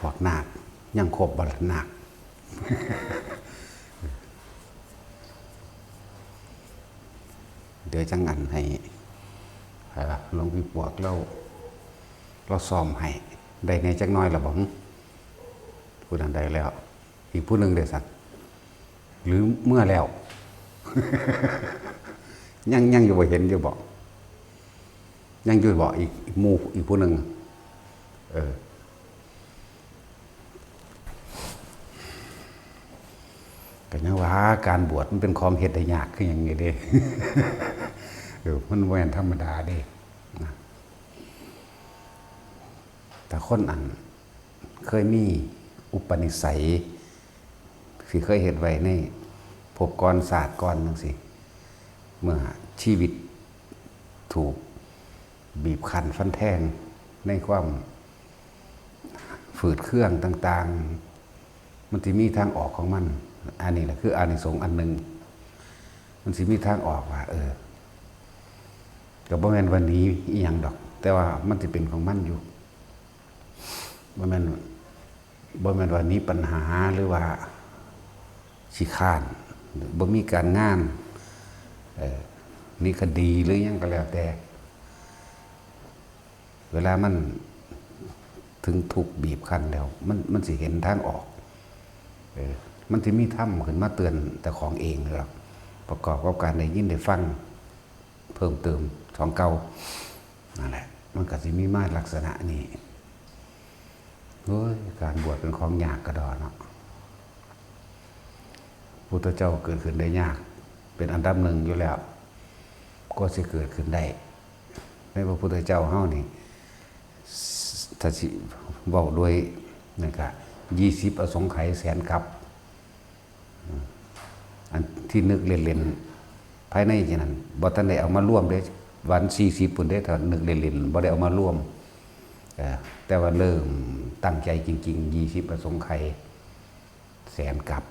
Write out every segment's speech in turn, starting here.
พวกนาคยังครบบ่ล่ะนาค เดี๋ยวจังอันให้หลวงพี่ปวกเราซ้อมให้ได้ในจักหน้อยละบ่ผู้นั้นได้แล้ว อีกผู้หนึ่งได้สักหรือเมื่อแล้ว ยังอยู่บ่เห็นอยู่บ่ยังอยู่บ่อีกหมู่อีกผู้หนึ่งก็ยังว่าการบวชมันเป็นของเฮ็ดได้ยากคือหยังนี้เด้ มันบ่แม่นธรรมดาเด้นะแต่คนอันเคยมีอุปนิสัยที่เคยเฮ็ดไว้ในภพก่อนศาสตร์ก่อนจังซี่เมื่อชีวิตถูกบีบคั้นฟันแทงในความฝืดเครื่องต่างๆมันสิมีทางออกของมันอันนี้แหละคืออานิสงส์อันหนึ่งมันสิมีทางออกว่าก็บ่แม่นวันนี้อีหยังดอกแต่ว่ามันสิเป็นของมันอยู่บ่แม่นว่านี้ปัญหาหรือว่าขี้คร้านบ่มีการงานนี่คดีหรือหยังก็แล้วแต่เวลามันถึงถูกบีบคั้นแล้วมันสิเห็นทางออกมันสิมีธรรมขึ้นมาเตือนแต่ของเองหรอกประกอบกับการได้ยินได้ฟังเพิ่มเติมของเก่านั่นแหละมันก็สิมีมาลักษณะนี้การบวชเป็นของยากกระดอเนาะพุทธเจ้าเกิดขึ้นได้ยากเป็นอันดับหนึ่งอยู่แล้วก็สิเกิดขึ้นได้ในพระพุทธเจ้าเฮานี่ถ้าสิเว้าด้วยนั่นก็20อสงไขยแสนกับอันที่นึกเล่นๆภายในจังนั้นบ่ทันได้เอามาร่วมเด้วัน40พุ่นเด้ถ้านึกเล่นๆบ่ได้เอามาร่วมแต่ว่าเริ่มตั้งใจจริงๆ20อสงไขยแสนกับ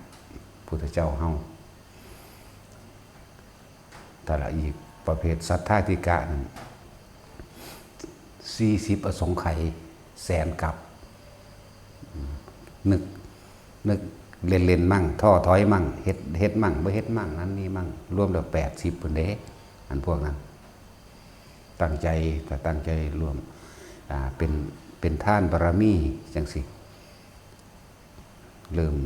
พุทธเจ้าเฮาแต่ละอีกประเภทสัทธาธิกะนั้น40อสงไขยแสนกับนึกเล่นๆมั่งท้อถอยมั่งเฮ็ดมั่งบ่เฮ็ดมั่งนั้นนี่มั่งรวมแล้ว80พุ่นเด้อันพวกนั้นตั้งใจรวมเป็นทานบารมีจังสิเริ่ม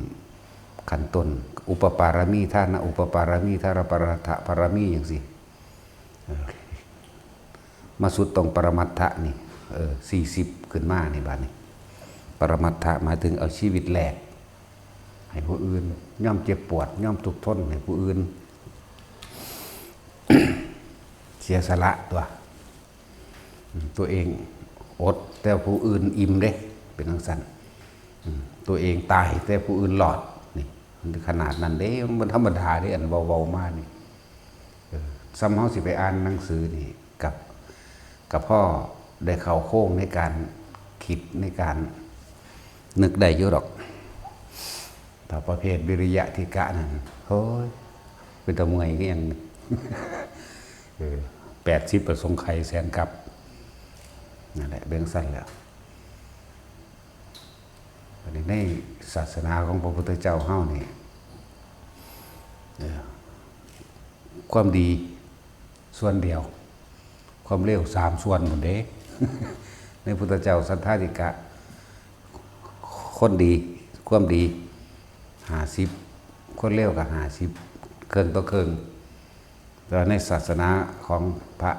ขั้นต้นอุปปารมีทานอุปปารมีทานปรถะปารมีจังสิมาสุดตรงปรมัตถะนี่40ขึ้นมานี่บัดนี้ปรมัตถะหมายถึงเอาชีวิตแลกให้ผู้อื่นย่อมเจ็บปวดย่อมทุกข์ทนให้ผู้อื่น เสียสละตัวเองอดแต่ผู้อื่นอิ่มเด้เป็นจังซั่นตัวเองตายแต่ผู้อื่นหลอดนี่ขนาดนั้นเด้มันธรรมดาเด้อันเบาๆมากนี่ซ้ำเฮาสิไปอ่านหนังสือนี่กับพ่อได้เข้าโค้งในการคิดในการนึกได้อยู่ดอกถ้าประเภทวิริยะทิกะนั่นโอ้ยเป็นตะเมื่อยก็ยัง80ประสงค์ไขยแสนกับนั่นแหละเบื้องสั้นแล้วในศาสนาของพระพุทธเจ้าเฮานี่ความดีส่วนเดียวความเลว3ส่วนหมดเด้ ในพุทธเจ้าสัทธาธิกะคนดีความดี50คนเลวก็50เครื่องต่อเครื่องแต่ในศาสนาของพระ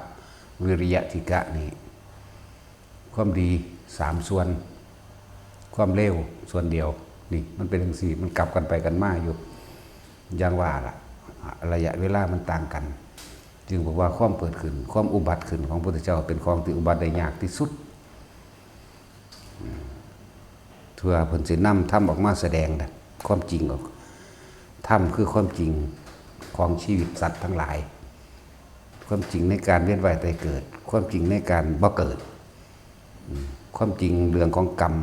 วิริยะทิกะนี่ความดี3ส่วนความเลวส่วนเดียวนี่มันเป็นจังซี่มันกลับกันไปกันมาอยู่อย่างว่าล่ะระยะเวลามันต่างกันจึงบอกว่าความเปิดขึ้นความอุบัติขึ้นของพระพุทธเจ้าเป็นของที่อุบัติได้ยากที่สุดเพื่อเพิ่นสินำธรรมออกมาแสดงความจริงออกธรรมคือความจริงของชีวิตสัตว์ทั้งหลายความจริงในการเวียนว่ายตายเกิดความจริงในการบ่เกิดความจริงเรื่องของกรรม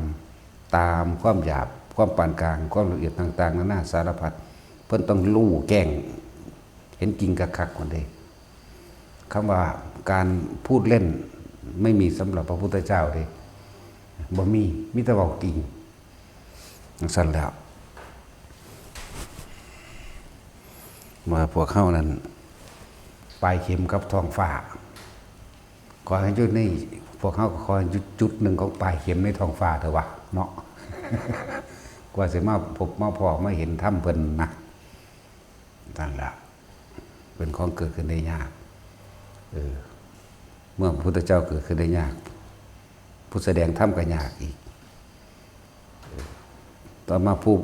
ตามความหยาบความปานกลางความละเอียดต่างๆนานาสารพัดเพิ่นต้องรู้แจ้งเห็นจริงคักๆคนเด้คำว่าการพูดเล่นไม่มีสำหรับพระพุทธเจ้าเด้บ่มีแต่เว้าจริง สั่นแล้วมาพวกเข้านั้นปลายเข็มกับท้องฟ้าขอให้จุดนี้พวกเขาก็ขอจุดหนึ่งของปลายเข็มในท้องฟ้าเถอะวะเนาะ กว่าสิมาพบมาพอมาเห็นถ้ำเพิ่นนะนั่นแหละเป็นของเกิดขึ้นได้ยากเมื่อพระพุทธเจ้าเกิดขึ้นได้ยากผู้แสดงถ้ำก็ยากอีกต่อมาผู้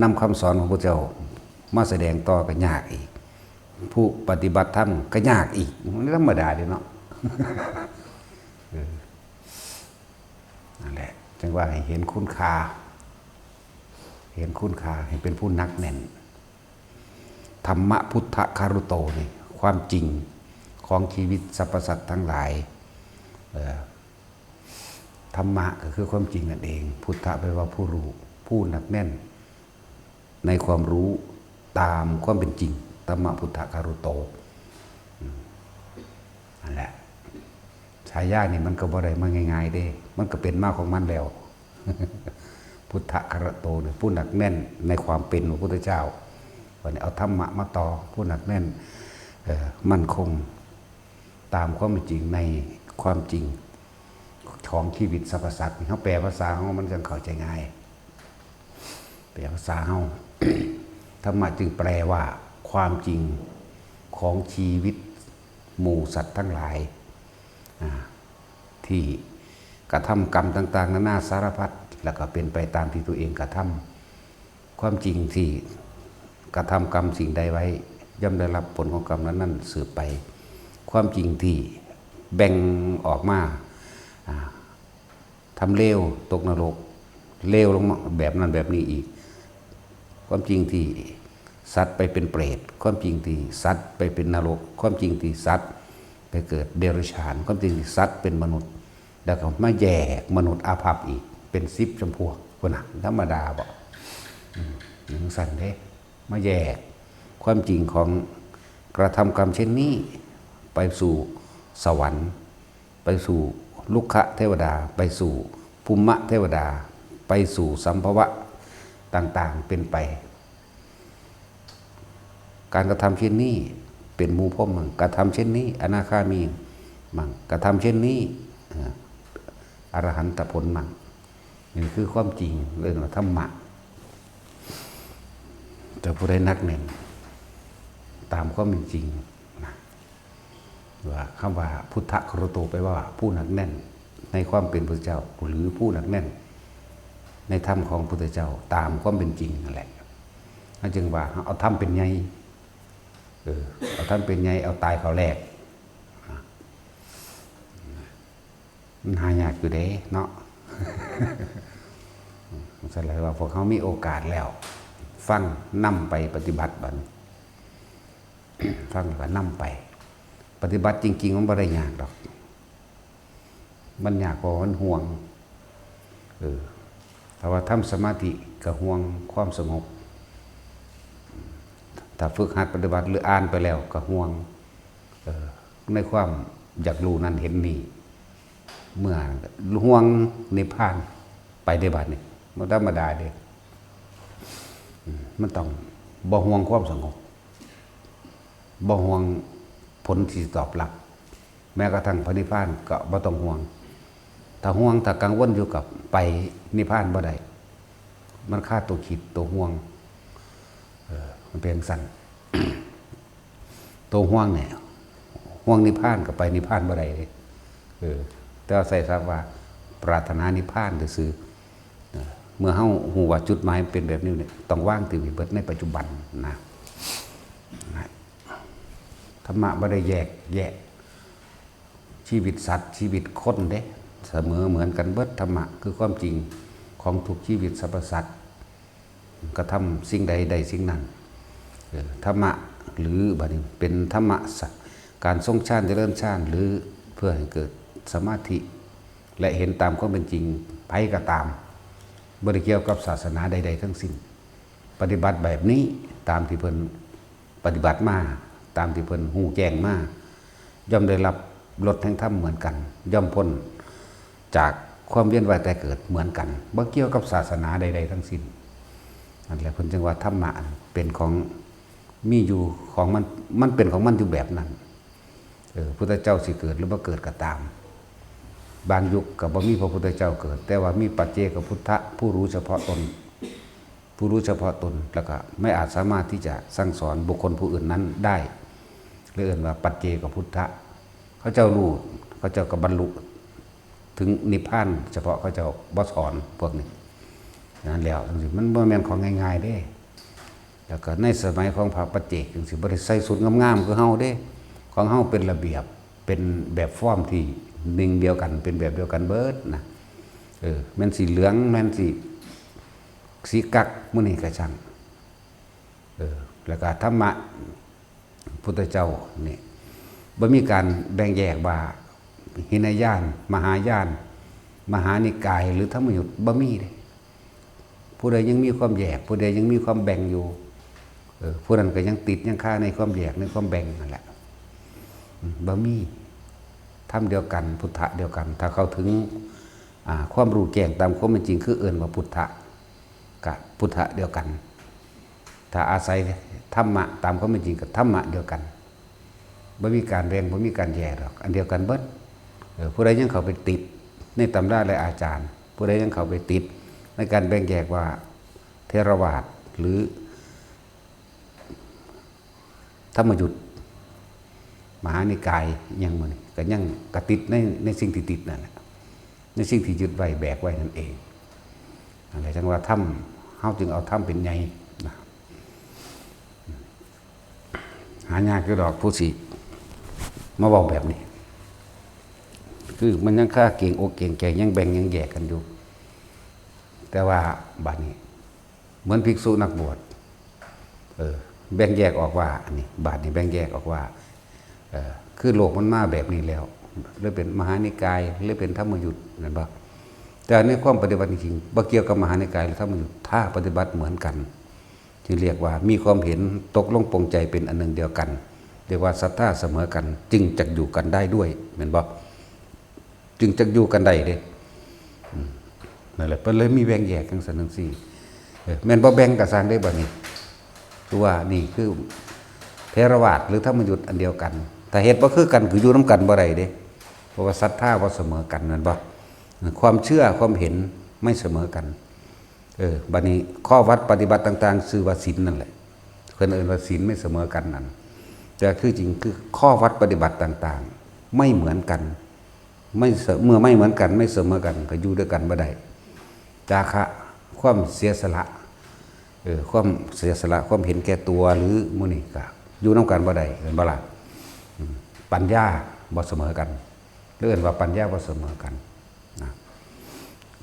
นำคำสอนของพระเจ้ามาแสดงต่อก็ยากอีกผู้ปฏิบัติธรรมก็ยากอีกมันธรรมดาเด้เนาะ นั่นแหละจังว่าให้เห็นคุณค่าเห็นคุณค่าให้เป็นผู้นักแน่นธรรมะพุทธคารุโตนี่ความจริงของชีวิตสรรพสัตว์ทั้งหลายธรรมะก็คือความจริงนั่นเองพุทธะแปลว่าผู้รู้ผู้หนักแน่นในความรู้ตามความเป็นจริงธรรมะพุทธคารุโตนั่นแหละฉายานี่มันก็บ่ได้มาง่ายๆเด้มันก็เป็นมากของมันแล้ว พุทธคารุโตเนี่ยผู้หนักแน่นในความเป็นของพระพุทธเจ้าวันนี้เอาธรรมะมาต่อผู้หนักแน่นมั่นคงตามความเป็นจริงในความจริงของชีวิตสรรพสัตว์เขาแปลภาษาเขามันจะเข้าใจง่ายแปลภาษาเขา ธรรมะจึงแปลว่าความจริงของชีวิตหมู่สัตว์ทั้งหลายที่กระทำกรรมต่างๆนานาสารพัดแล้วก็เป็นไปตามที่ตัวเองกระทำความจริงที่กระทำกรรมสิ่งใดไว้ย่อมได้รับผลของกรรมนั้นสืบไปความจริงที่แบ่งออกมาทำเลวตกนรกเลวลงมาแบบนั้นแบบนี้อีกความจริงที่สัตว์ไปเป็นเปรตความจริงที่สัตว์ไปเป็นนรกความจริงที่สัตว์ไปเกิดเดรัจฉานความจริงที่สัตว์เป็นมนุษย์แล้วก็มาแยกมนุษย์อาภัพอีกเป็น10 จำพวกคนน่ะธรรมดาบ่อย่างสั่นเด้มาแยกความจริงของกระทำกรรมเช่นนี้ไปสู่สวรรค์ไปสู่ลุกขะเทวดาไปสู่ภูมะเทวดาไปสู่สัมภวะต่างๆเป็นไปการกระทำเช่นนี้เป็นหมู่พรหมมั่งกระทำเช่นนี้อนาคามีมั่งกระทำเช่นนี้อรหันตผลมั่งนี่คือความจริงเรื่องธรรมะแต่ผู้ใดนักแน่นตามความเป็นจริงนะว่าคำว่าพุทธคารุโตไปว่าผู้หนักแน่นในความเป็นพระเจ้าหรือผู้หนักแน่นในธรรมของพระพุทธเจ้าตามความเป็นจริงนั่นแหละนั่นจึงว่าเอาธรรมเป็นไงเอาธรรมเป็นไงเอาตายเขาแรกมันหายากอยู่เด้เนาะ แสดงว่าพวกเขามีโอกาสแล้วฟังนำไปปฏิบัติบัด ฟังแล้วนำไปปฏิบัติจริงๆมันไม่ได้ยากหรอกมันยากเพราะมันห่วงแต่ว่าทำสมาธิก็ห่วงความสงบถ้าฝึกหัดปฏิบัติหรืออ่านไปแล้วก็ห่วงในความอยากรู้นั่นเห็นนี่เมื่อห่วงนิพพานไปได้บัดนี่มันธรรมดาเด้มันต้องบ่ห่วงความสงบบ่ห่วงผลที่ตอบรับแม้กระทั่งพระนิพพานก็บ่ต้องห่วงถ้าห่วงถ้ากังวลอยู่กับไปนิพพานบ่ได้มันฆ่าตัวคิดตัวห่วงมันเป็นสั่น ตัวห่วงเนี่ยห่วงนิพพานกับไปนิพพานบ่ได้เลยแต่ใส่ซับว่าปรารถนานิพพานซื่อเมื่อเฮาฮู้ว่าจุดหมายเป็นแบบนี้เนี่ยต้องวางที่วิบัติในปัจจุบันนะธรรมะบ่ได้แยกชีวิตสัตว์ชีวิตคนเด้เสมอเหมือนกันเบิดธรรมะคือความจริงของทุกชีวิตสรรพสัตว์กระทำสิ่งใดสิ่งนั้นธรรมะหรือบัดนี้เป็นธรรมะการทรงฌานเจริญฌานหรือเพื่อให้เกิดสมาธิและเห็นตามความเป็นจริงไผก็ตามบ่ได้เกี่ยวกับศาสนาใดๆทั้งสิ้นปฏิบัติแบบนี้ตามที่เพิ่นปฏิบัติมาตามที่เพิ่นฮู้แจ้งมาย่อมได้รับรสแห่งธรรมเหมือนกันย่อมพ้นจาก ความเวียนว่ายตายเกิดเหมือนกันบ่เกี่ยวกับศาสนาใดๆทั้งสิ้นนั่นแหละเพิ่นจึงว่าธรรมะเป็นของมีอยู่ของมันเป็นของมันอยู่แบบนั้นพุทธเจ้าสิเกิดหรือบ่เกิดก็ตามบางยุคก็บ่มีพระพุทธเจ้าเกิดแต่ว่ามีปัจเจกพุทธะผู้รู้เฉพาะตนผู้รู้เฉพาะตนแล้วก็ไม่อาจสามารถที่จะสั่งสอนบุคคลผู้อื่นนั้นได้เรียกว่าปัจเจกพุทธะเขาเจ้ารู้เขาเจ้าก็บรรลุถึงนิพพานเฉพาะเขาเจ้าบ่สอนพวกนี้นั่นแล้วจังซี่มันบ่แม่นของง่ายๆเด้แล้วก็ในสมัยของพระปัจเจกจังซี่บ่ได้ใส่สุดงามๆคือเฮาเด้ของเฮาเป็นระเบียบเป็นแบบฟอร์มที่หนึ่งเดียวกันเป็นแบบเดียวกันเบิดนะแม่นสีเหลืองแม่นสีกักมื้อนี้ก็ช่างแล้วก็ธรรมะพุทธเจ้านี่บ่มีการแบ่งแยกว่าหินยานมหายานมหานิกายหรือธรรมยุทธ์บ่มีเด้ผู้ใดยังมีความแยกผู้ใดยังมีความแบ่งอยู่ผู้นั้นก็ยังติดยังคาในความแยกในความแบ่งนั่นแหละบ่มีธรรมเดียวกันพุทธะเดียวกันถ้าเข้าถึงความรู้แจ้งตามความเป็นจริงคือเอิ้นว่าพุทธะกับพุทธะเดียวกันถ้าอาศัยธรรมะตามความเป็นจริงกับธรรมะเดียวกันบ่มีการแบ่งบ่มีการแยกหรอกอันเดียวกันเบิดผู้ใดยังเข้าไปติดในตำราและอาจารย์ผู้ใดยังเข้าไปติดในการแบ่งแยกว่าเทรวาทหรือธรรมยุทธ์มหานิกายยังมันก็ยังกระติดในสิ่งที่ติดนั่นแหละในสิ่งที่ยึดไว้แบกไว้นั่นเองอะไรจังว่าถ้ำเฮาจึงเอาถ้ำเป็นใหญ่นะหายากคือดอกผู้สิมาบอกแบบนี้คือมันยังค่าเก่งอกเก่งใจยังแบ่งยังแยกกันอยู่แต่ว่าบัดนี้เหมือนภิกษุนักบวชแบ่งแยกออกว่าอันนี้บาดนี้แบ่งแยกออกว่าคือโลกมันมาแบบนี้แล้วหรือเป็นมหานิกายหรือเป็นธรรมยุทธ์นั่นบ่แต่ในความปฏิบัติจริงๆบ่เกี่ยวกับมหานิกายหรือธรรมยุทธ์ถ้าปฏิบัติเหมือนกันจึงเรียกว่ามีความเห็นตกลงปรงใจเป็นอันหนึ่งเดียวกันเรียกว่าศรัทธาเสมอกันจึงจักอยู่กันได้ด้วยแม่นบ่จึงจักอยู่กันได้เด้นั่นแหละเพิ่นเลยมีแบ่งแยกจังซั่นจังซี่แม่นบ่แบ่งก็สร้างได้บัดนี้คือว่านี่คือเทรวาทหรือธรรมยุทธ์อันเดียวกันแต่เหตุบ่คือกันคืออยู่นำกันบ่ได้เด้เพราะว่าศรัทธาบ่เสมอกันนั่นบ่ความเชื่อความเห็นไม่เสมอกันบัดนี้ข้อวัดปฏิบัติต่างๆชื่อว่าศีลนั่นแหละเพิ่นเอิ้นว่าศีลไม่เสมอกันนั่นแต่คือจริงคือข้อวัดปฏิบัติต่างๆไม่เหมือนกันเมื่อไม่เหมือนกันไม่เสมอกันก็อยู่ด้วยกันบ่ได้จาคะความเสียสละความเสียสละความเห็นแก่ตัวหรือมื้อนี้ก็อยู่นำกันบ่ได้เห็นบ่ล่ะปัญญาบ่เสมอกันเรื่องว่าปัญญาบ่เสมอกันนะ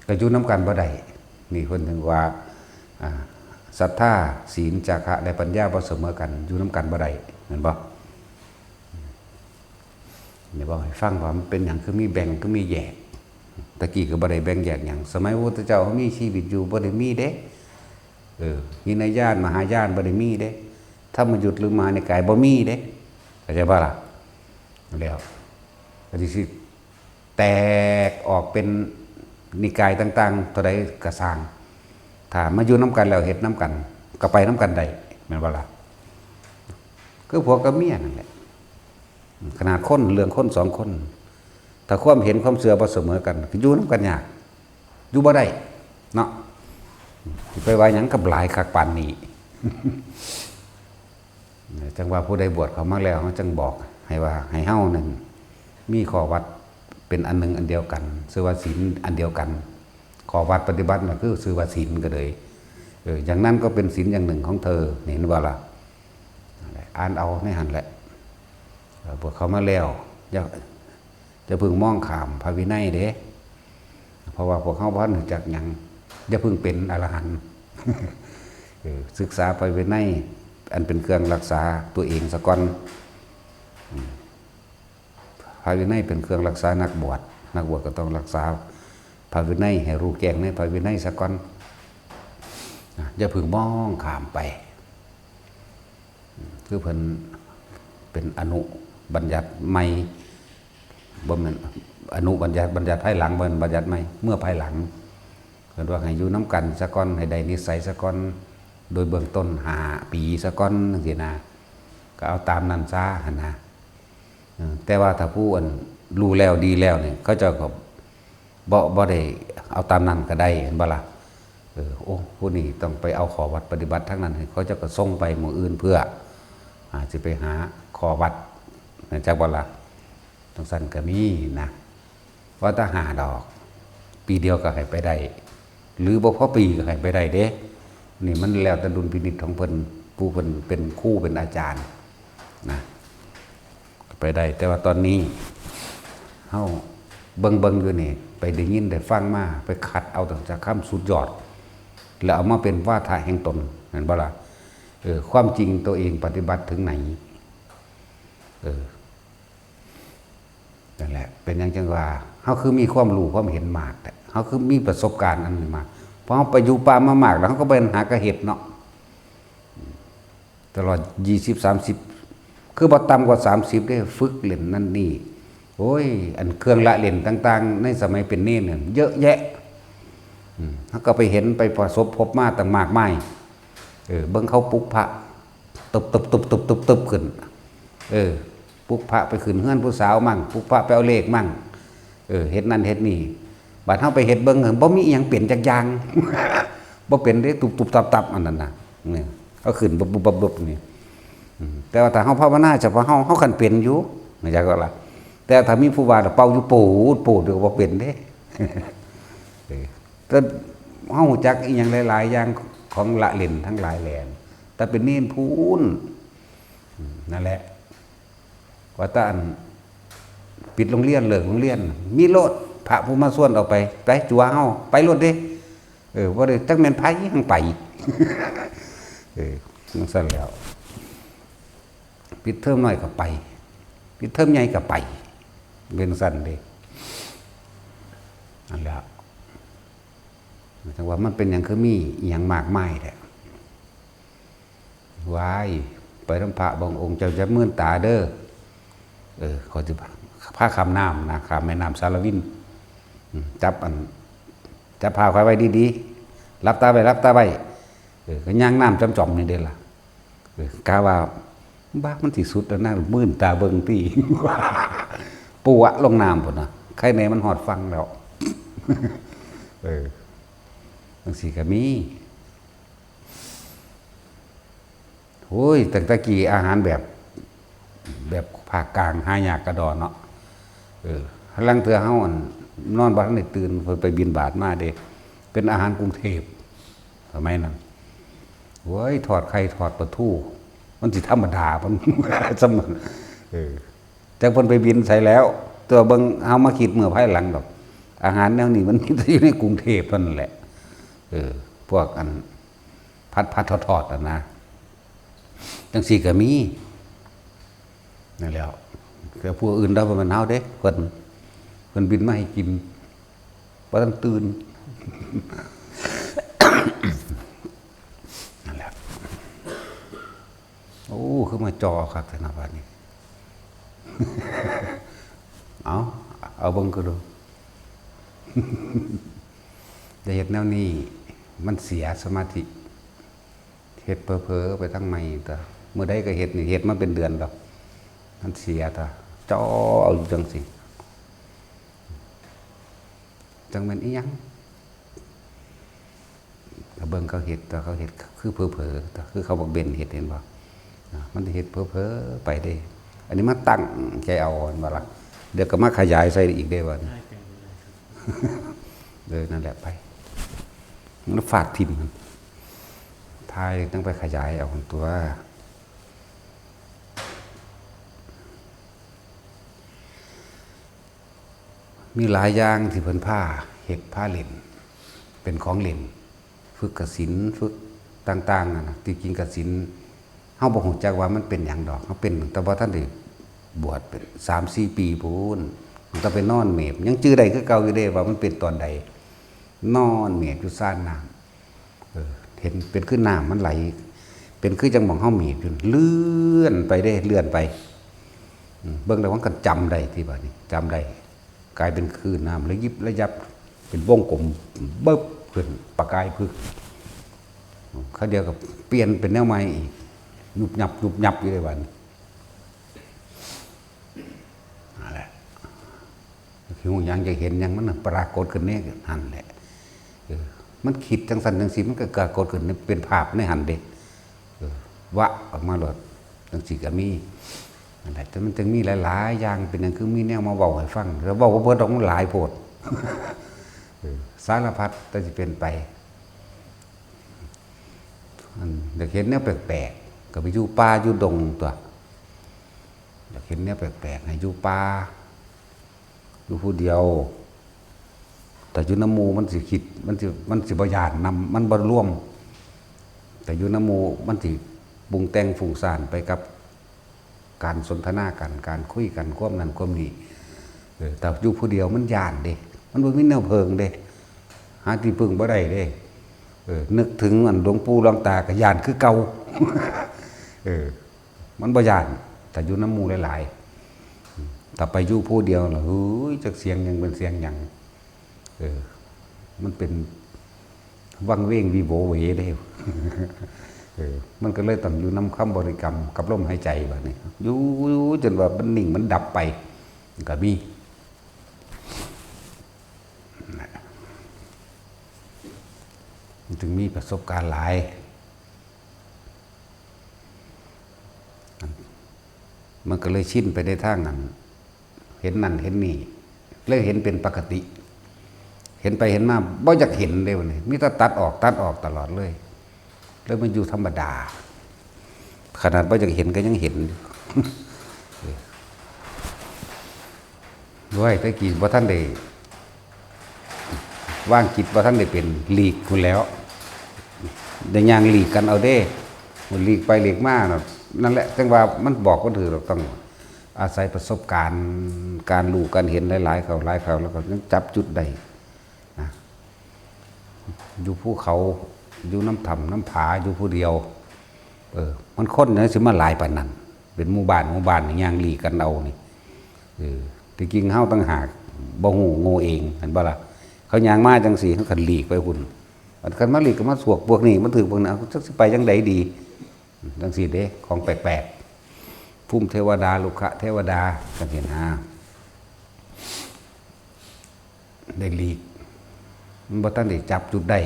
ก็อยู่นำกันบ่ได้นี่เพิ่นถึงว่าศรัทธาศีลจาคะและปัญญาบ่เสมอกันอยู่นำกันบ่ได้เห็นบ่นี่บอกให้ฟังว่ามันเป็นหยังคือมีแบ่งคือมีแยกตะกี้ก็บ่ได้แบ่งแยกหยังสมัยพระพุทธเจ้าเขามีชีวิตอยู่บ่ได้มีเด้หินยานมหายานบ่ได้มีเด้ธรรมยุทธ์หรือมหานิกายบ่มีเด้เข้าใจบ่ล่ะแล้วก็สิแตกออกเป็นนิกายต่างๆเท่าใดก็สร้างถ้ามาอยู่นำกันแล้วเฮ็ดนำกันก็ไปนำกันได้แม่นบ่ล่ะคือผัวกับเมียนั่นแหละขนาดคนเรื่องคน2คนถ้าความเห็นความเชื่อบ่เสมอกันก็อยู่นำกันยากอยู่บ่ได้เนาะไปว่าหยังกับหลายคักปานนี้ จังว่าผู้ใดบวชเข้ามาแล้วเขาจังบอกให้ว่าให้เฮานั่นมีข้อวัดเป็นอันหนึ่งอันเดียวกันชื่อว่าศีลอันเดียวกันข้อวัดปฏิบัติน่ะคือชื่อว่าศีลก็เลยอย่างนั้นก็เป็นศีลอย่างหนึ่งของเธอเห็นว่าล่ะอ่านเอาในหันแหละบวชเข้ามาแล้วจะพึงมองข้ามพระวินัยเด้เพราะว่าพวกเขาบ่รู้จักหยังอย่าเพิ่งเป็นอรหันต์ ศึกษาไปวินัยอันเป็นเครื่องรักษาตัวเองซะก่อนพระวินัยเป็นเครื่องรักษานักบวชก็ต้องรักษาพระวินัยให้รู้แจ้งในพระวินัยซะก่อนอย่าเพิ่งมองข้ามไปคือเพิ่นเป็นอนุบัญญัติใหม่บ่แม่น อนุบัญญัติภายหลังบัญญัติไหมเมื่อภายหลังเพิ่นว่าให้อยู่น้ำกันซะก่อนให้ได้นิสัยซะก่อนโดยเบื้องต้น5 ปีซะก่อนจังซี่นะก็เอาตามนั้นซะหั่นนะแต่ว่าถ้าผู้รู้แล้วดีแล้วเนี่ยเขาเจ้าก็บ่ได้เอาตามนั้นก็ได้เห็นบ่ล่ะโอ้ผู้นี้ต้องไปเอาขอวัดปฏิบัติทั้งนั้นเขาเจ้าก็ส่งไปหมู่อื่นเพื่อสิไปหาขอวัดจากบ่ล่ะต้องสั่นก็มีนะว่าถ้าหาดอกปีเดียวก็ให้ไปได้หรือบ่พอปีก็ให้ไปได้เด้นี่มันแล้วแต่ดุลพินิจของเพิ่นผู้เพิ่นเป็นครูเป็นอาจารย์นะไปได้แต่ว่าตอนนี้เฮาเบิ่งอยู่นี่ไปได้ยินได้ฟังมาไปคัดเอาตั้งจากคำสุดยอดแล้วเอามาเป็นวาทะแห่งตนเห็นบ่ล่ะความจริงตัวเองปฏิบัติถึงไหนนั่นแหละเป็นอย่างจังว่าเขาคือมีความรู้ความเห็นมากแต่เขาคือมีประสบการณ์อันนี้มาเพราะเขาไปอยู่ป่ามามากแล้วเขาก็เป็นหากระเห็ดเนาะตลอด20-30คือบ่ต่ำกว่า30ได้ฝึกเล่นนั่นนี่โอ้ยอันเครื่องละเล่นต่างๆในสมัยเป็นเน้นเนี่ยเยอะแยะเขาก็ไปเห็นไปประสบพบมาต่างมากมายเบิ่งเขาปลุกพระตบขึ้นปลุกพระไปขึ้นเฮือนผู้สาวมั่งปลุกพระไปเอาเลขมั่งเฮ็ดนั่นเฮ็ดนี่บัดเฮาไปเฮ็ดเบิ่งบ่มีอีหยังเปลี่ยนจักอย่าง บ่เป็นได้ตุบๆตับๆอันนั้นน่ะนี่เขาขึ้นบบนี่แต่ว่าถ้าเฮาภาวนาเฉพาะเฮาคันเป็นอยู่ไม่ใช่ก็ล่ะแต่ถ้ามีผู้ว่าเป่าอยู่ปูดก็บ่เป็นเด้ แต่เฮารู้จักอีหยังหลายๆอย่างของละเล่นทั้งหลายแหล่แต่เป็นเน้นพูนนั่นแหละว่าตาปิดโรงเรียนเลิกโรงเรียนมีรถพระผู้มาส่วนออกไปจัวเฮาไปรถเด้บ่ได้จักแม่นไผหังไปมันซั่นแล้วปิดเทอมน้อยก็ไปปิดเทอมใหญ่ก็ไปเป็นซั่นเด้นั่นแหละแต่ว่ามันเป็นหยังคือมีอีหยังมากมายแท้วายไปทำพระบางองค์เจ้าจะมื่นตาเด้อเขาจะพาคำน้ำนะคำแม่น้ำสารวินจับพาไว้ดีๆรับตาไว้ก็ย่างน้ำจอมๆนี่เด้ล่ะกาว่าบ้ามันที่สุดแล้วนะมื่นตาเบิ่งตี ปูวะลงน้ำพุ่นนะใครในมันหอดฟังแล้วบางสีก็มีโอ้ยตั้งแต่กี่อาหารแบบภาคกลางหายากกระดอนเนาะลังเทือเฮานอนบ้านได้ตื่นไปบินบาทมาเด้เป็นอาหารกรุงเทพสมัยนั้นโอ้ยถอดไข่ถอดปลาทูมันสิธรรมดามันสมแต่เพิ่นไปบินใส่แล้วตัวเบิ่งเฮามาคิดเมื่อภายหลังดอกอาหารแนวนี้มันอยู่ในกรุงเทพนั่นแหละพวกอันพัดทอดนะจังซี่ก็มีนั่นแหละแต่พวกอื่นเราบ่แม่นเฮาเด้เพิ่นบินมาให้กินบ่ทันตื่น นั่นแหละโอ้คือมาจอคักแต่นะบัดนี้ เอาเบิ่งก็ดู แต่เฮ็ดแนวนี้มันเสียสมาธิเฮ็ดเพ้อๆไปทั้งใหม่แต่เมื่อใดก็เฮ็ดนี่เฮ็ดมาเป็นเดือนดอกมันเสียตาจ่อเอาอยู่จังสิจังแม่นอีหยังถ้าเบิ่งเขาเฮ็ดแต่เขาเฮ็ดคือเพ้อๆแต่คือเขาบอกเบนเฮ็ดเห็นบ่มันเฮ็ดเพ้อๆไปเด้อันนี้มาตั้งใจเอาอันว่าล่ะเดี๋ยวก็มาขยายใส่อีกได้บ่เลยนั่นแหละไปมันฝาดทิ่มมันทายต้องไปขยายเอาตัวมีหลายอย่างที่เพิ่นผ้าเห็ดผ้าเล่นเป็นของเล่นฝึกกสิณฝึกต่างๆนะที่จริงกสิณเฮาบ่ฮู้จักว่ามันเป็นหยังดอกเฮาเป็นแต่ว่าท่านได้บวชเป็น 3-4 ปีพู้นมันต้องไปนอนเมบยังจื้อได้คือเก่าอยู่เด้ว่ามันเป็นตอนใดนอนเมบอยู่ซ่านน้ำเห็นเป็นขึ้นน้ำมันไหลเป็นคือจังหม่องเฮาเมบอยู่เลื่อนไปได้เลื่อนไปเบิ่งแล้วมันก็จำได้ที่บัดนี้จำได้ กลายเป็นคลื่นน้ำระยิบระยับเป็นวงกลมเบิบขึ้นประกายพึกเขาเดียวกับเปลี่ยนเป็นแนวใหม่อีกหยุบหยับหยุบหยับอยู่ในวันอะไรคืออย่างจะเห็นอย่างมันปรากฏขึ้นนี่หันแหละมันคิดจังสันจังสีมันก็เกิดกฏขึ้นเป็นภาพในหันเด็กวะออกมาหลดจังสีก็มีอะไรแต่มันจึงมีหลายๆอย่างเป็นอย่างคือมีแนวมาบอกให้ฟังแล้วบอกว่าเบิร์ดมันหลายโพดสารพัดแต่จะเป็นไปเด็กเห็นแนวแปลกๆก็ไปอยู่ป่าอยู่ดงตัวเด็กเห็นแนวแปลกๆให้อยู่ป่าอยู่ผู้เดียวแต่อยู่น้ำมูมันสิคิดมันสิบยานนำมันบรร่วมแต่อยู่น้ำมูมันสิบุงแต่งฝุ่งซ่านไปกับการสนทนากันการคุยกันความนั้นความนี้แต่อยู่ผู้เดียวมันยานเด้มันบ่มีแนวเพิงเด้หาที่พึ่งบ่ได้เด้นึกถึงอันหลวงปู่หลวงตาก็ยานคือเก่ามันบ่ยานแต่อยู่น้ำมูหลายๆแต่ไปอยู่ผู้เดียวล่ะเฮ้ยจักเสียงยังเป็นเสียงหยังมันเป็นวังเวงวิโวเวเด้มันก็เลยต้องอยู่น้ำคำบริกรรมกับลมหายใจแบบนี้อยู่จนว่ามันนิ่งมันดับไปก็มีมันถึงมีประสบการณ์หลายมันก็เลยชินไปในทางนั้นเห็นนั่นเห็นนี่เลยเห็นเป็นปกติเห็นไปเห็นมาบ่อยากเห็นเลยวันนี้มิตรตัดออกตลอดเลยแล้วมันอยู่ธรรมดาขนาดบ่อยากเห็นก็ยังเห็นด้วยแต่กี่บ่ท่านได้ว่างจิตบ่ท่านได้เป็นหลีกคุณแล้วได้ย่างหลีกกันเอาเด้มันหลีกไปหลีกมานั่นแหละจังว่ามันบอกว่าถือเราต้องอาศัยประสบการณ์การรู้การเห็นหลายๆเขาแล้วก็จับจุดได้นะอยู่ภูเขาอยู่น้ำถ้ำน้ำผาอยู่ผู้เดียวมันค้นเนี่ยสิมาหลายปานนั้นเป็นหมู่บ้านย่างหลีกกันเอานี่ที่จริงเฮาตั้งหากบ่ฮู้โง่เองเห็นบ่ล่ะเขาย่างมาจังซี่เขาคันหลีกไปหุ่นคันมาหลีกก็มาสวกพวกนี้มันถือพวกนั้นจักสิไปจังไดดีจังซี่เด้ของแปลกๆภูมิเทวดาลุกขะเทวดากันเห็นหาได้หลีกมันบ่ทันได้จับจุดได้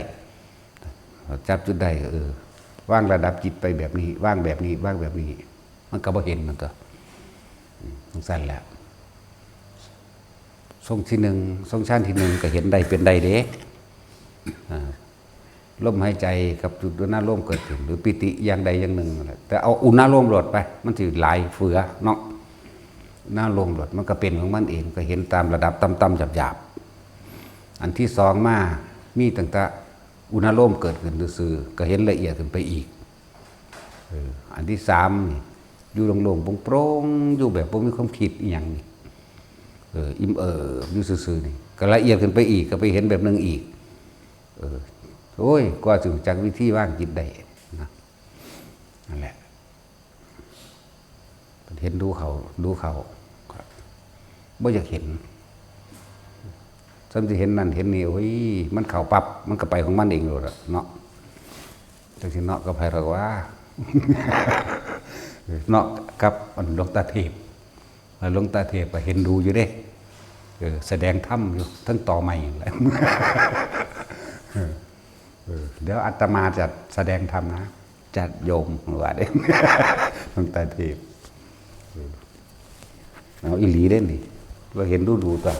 ว่างระดับจิตไปแบบนี้ว่างแบบนี้มันก็บ่เห็นมันตัวมันสั้นแล้วทรงที่หนึ่งทรงชั้นที่หนึ่งก็เห็นได้เป็นได้เด้ลมหายใจกับจุดอุณหภูมิเกิดขึ้นหรือปิติอย่างใดอย่างหนึ่งแต่เอาอุณหภูมิลดไปมันสิหลายเฟือเนาะหน้าลมลดมันก็เป็นของมันเองก็เห็นตามระดับต่ำๆหยาบๆอันที่สองมามีตั้งแต่อุณหภูมิเกิดขึ้นซื่อก็เห็นละเอียดขึ้นไปอีกอันที่สามนี่อยู่โล่งๆโปร่งๆอยู่แบบบ่มีความคิดอีหยังนี่อิ่มอยู่ซื่อๆนี่ก็ละเอียดขึ้นไปอีกก็ไปเห็นแบบนึงอีกโอ้ยกว่าถึงจากวิธีว่างจิตได้นะนั่นแหละเห็นดูเขาบ่อยากเห็นฉันจะเห็นนั่นเห็นนี่โอ้ยมันเข่าปับมันก็ไปของมันเองเลยเนาะจังสิเนาะก็ไผหรอกว่าเนาะกับหลวงตาเทพหลวงตาเทพก็เห็นดูอยู่เด้แสดงธรรมอยู่ทั้งต่อใหม่แหละเดี๋ยวอาตมาจะแสดงธรรมนะจัดโยมว่าเด้หลวงตาเทพเอาอีหลีเด้นี่เราเห็นดูตัว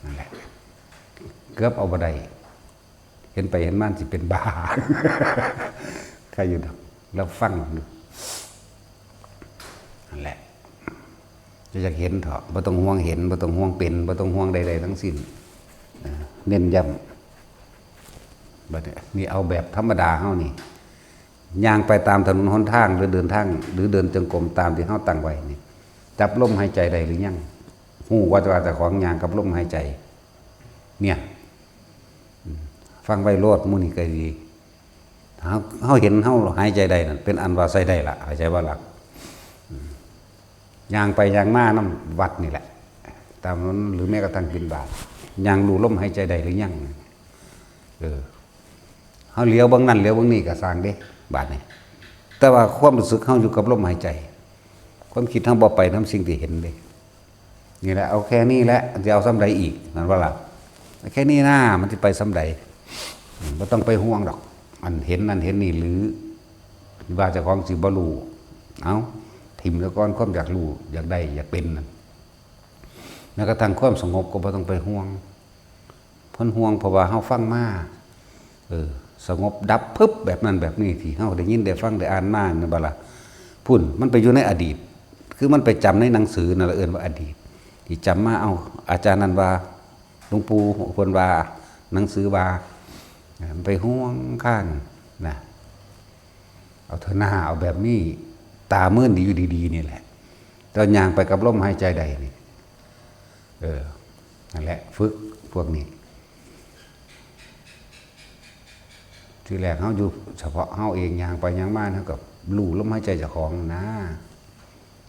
นั่นแหละเกือบเอาบ่ได้เห็นไปเห็นมันสิเป็นบ้าใครอยู่แล้วฟังดูนั่นแหละจะอยากเห็นเถอะบ่ต้องห่วงเห็นบ่ต้องห่วงเป็นบ่ต้องห่วงใดๆทั้งสิ้นเน้นย้ำบัดนี้เอาแบบธรรมดาเฮานี่ย่างไปตามถนนหนทางหรือเดินทางหรือเดินจงกรมตามที่เฮาตั้งไว้นี่จับลมหายใจได้หรือยังฮู้ว่าแต่ของย่างกับลมหายใจเนี่ยฟังไว้โลดมื้อนี้ก็ดีเฮาเห็นเฮาหายใจได้นั่นเป็นอันว่าใส่ได้ล่ะหายใจว่าหลักย่างไปย่างมาน้ำวัดนี่แหละ ตามนั้นหรือแม้กระทั่งบิณฑบาตยังรู้ลมหายใจได้หรือยังเฮาเลี้ยวเบิ่งนั่นเลี้ยวเบิ่งนี่ก็สร้างเด้บาดนี้แต่ว่าความรู้สึกเฮาอยู่กับลมหายใจความคิดเฮาบ่ไปนำสิ่งที่เห็นเด้นี่แหละเอาแค่นี้แหละจะเอาซ้ำใดอีกนั่นว่าล่ะแค่นี้นะมันสิไปซ้ำใดบ่ต้องไปห่วงดอกอันเห็นนั่นเห็นนี่หรือว่าเจ้าของสิบ่รู้เอาทิ่มแล้วก่อนความอยากรู้อยากได้อยากเป็นนั่นแม้กระทั่งความสงบก็บ่ต้องไปห่วงเพิ่นห่วงเพราะว่าเฮาฟังมาสงบดับปึ๊บแบบนั้นแบบนี้ที่เฮาได้ยินได้ฟังได้อ่านมานั่นบ่ล่ะพุ่นมันไปอยู่ในอดีตคือมันไปจำในหนังสือนั่นละเอิ้นว่าอดีตที่จำมาเอาอาจารย์นั้นว่าหลวงปู่เพิ่นว่าหนังสือว่ามันไปห่วงข้างนะเอาเถอะหน้าเอาแบบนี้ตามื่นดีอยู่ดีๆนี่แหละตอนย่างไปกับลมหายใจใดนี่นั่นแหละฝึกพวกนี้ทีแรกเฮาอยู่เฉพาะเฮาเองย่างไปย่างมาเฮากับรู้ลมหายใจเจ้าของนะ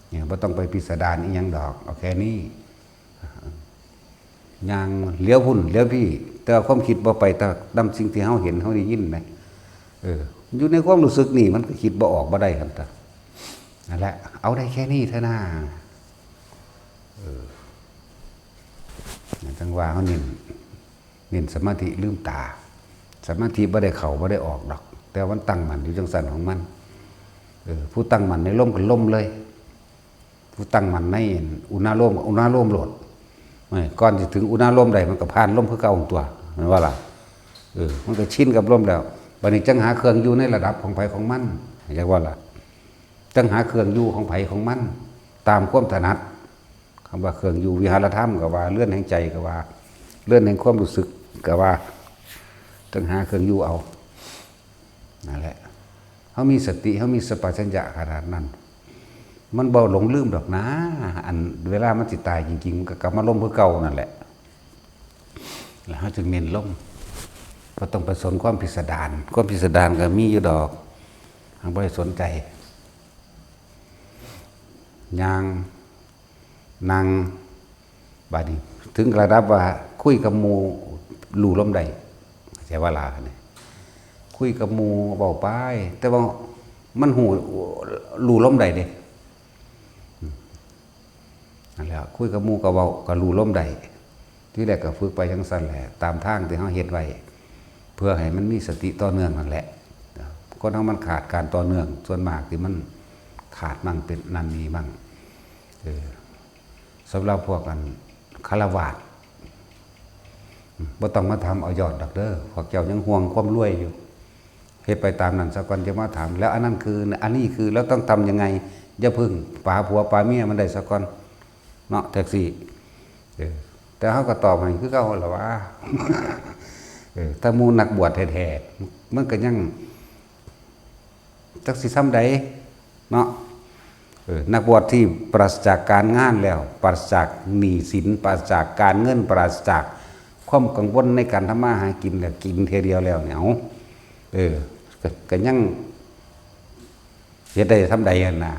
เนี่ยบ่ต้องไปพิสดารอีหยังดอกเอาแค่นี้ย่างเลี้ยวพุ่นเลี้ยวพี่แต่ความคิดบ่ไปแต่นำสิ่งที่เฮาเห็นเฮาได้ยินนะอยู่ในความรู้สึกนี่มันก็คิดบ่ออกบ่ได้ครับตานั่นแหละเอาได้แค่นี้เท่านั้นจังว่าเขาเน้นสมาธิลืมตาสมาธิบ่ได้เข้าบ่ได้ออกดอกแต่มันตั้งมั่นอยู่จังสันของมันผู้ตั้งมั่นในลมก็ลมเลยผู้ตั้งมั่นในอุณาโลมโหลดก่อนจะถึงอุณาโลมใดมันก็ผ่านลมคือเก่าของตัวมันว่าล่ะมันก็ชินกับลมแล้วบัดนี้จังหาเครื่องอยู่ในระดับของไผของมันเรียกว่าล่ะจังหาเครื่องอยู่ของไผของมันตามความถนัดคำว่าเครื่องอยู่วิหารธรรมก็ว่าเลื่อนแห่งใจก็ว่าเลื่อนแห่งความรู้สึกก็ว่าจังหาเครื่องอยู่เอานั่นแหละเขามีสติเขามีสัมปชัญญะขนาดนั้นมันเบาหลงลืมดอกนะอันเวลามันสิตายจริงๆมันก็กลับมาล้มเพื่อเก่านั่นแหละแล้วเขาจึงเน้นล้มก็ต้องไปสนความพิสดารก็มีอยู่ดอกทางบ่ได้สนใจยางนางบาดนี้ถึงระดับว่าคุยกับหมู่ลู่ล้มได้ใช่ว่าลาเนี่ยคุยกับหมู่เบาไปแต่ว่ามันหูลู่ล้มได้เด้นั่นแหละคุยกับหมู่กับเบากับลู่ล้มได้ที่แรกก็ฝึกไปจังซั่นแหละตามทางที่เฮาเฮ็ดไว้เพื่อให้มันมีสติต่อเนื่องนั่นแหละคนเฮามันขาดการต่อเนื่องส่วนมากที่มันขาดมั่งเป็นนั่นนี่มั่งสำหรับพวกกันฆราวาสบ่ต้องมาถามเอายอดดอกเด้อพวกเจ้ายังห่วงความรวยอยู่เฮ็ดไปตามนั้นสักวันจะมาถามแล้วอันนั้นคืออันนี้คือแล้วต้องทำยังไงอย่าพึ่งป๋าผัวป๋าเมียมันได้สักวันเนาะแท็กซี่แต่เขาก็ตอบให้คือเก่าล่ะว่าถ้ามูนักบวชแท้ๆมันก็ยังจักสิซ้ำใดเนาะนักบวชที่ปราศจากการงานแล้วปราศจากหนี้สินปราศจากการเงินปราศจากความกังวลในการทำมาหากินแล้วกินเทเดียวแล้วเนี่ยก็ยังเฮ็ดได้ทำใดกันนะ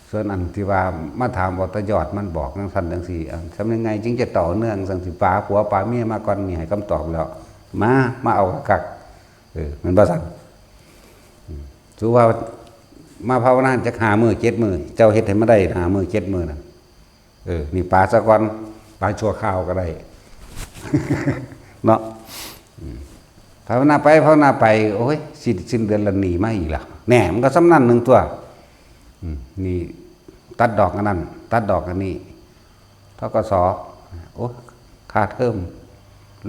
ส่วนอันที่ว่ามาถามว่าตยอดมันบอกจังซั่นจังซี่ทำยังไงจึงจะต่อเนื่องจังสิป๋าผัวป๋าเมียมาก่อนนี่ให้คำตอบแล้วมาเอากักมันบ่ซั่นถือว่ามาภาวนาจะหามือ7 มื้อเจ้าเฮ็ดให้มาได้หามือ7 มื้อน่ะนี่ป๋าซะก่อนป๋าชั่วข้าวก็ได้ เนาะภาวนาไปโอ้ยสิ้นเดือนละหนีมาอีกแล้วแหน่มันก็สำนันหนึ่งตัวนี่ตัดดอกอันนั้นตัดดอกอันนี้ทกส.โอ้ค่าเทอม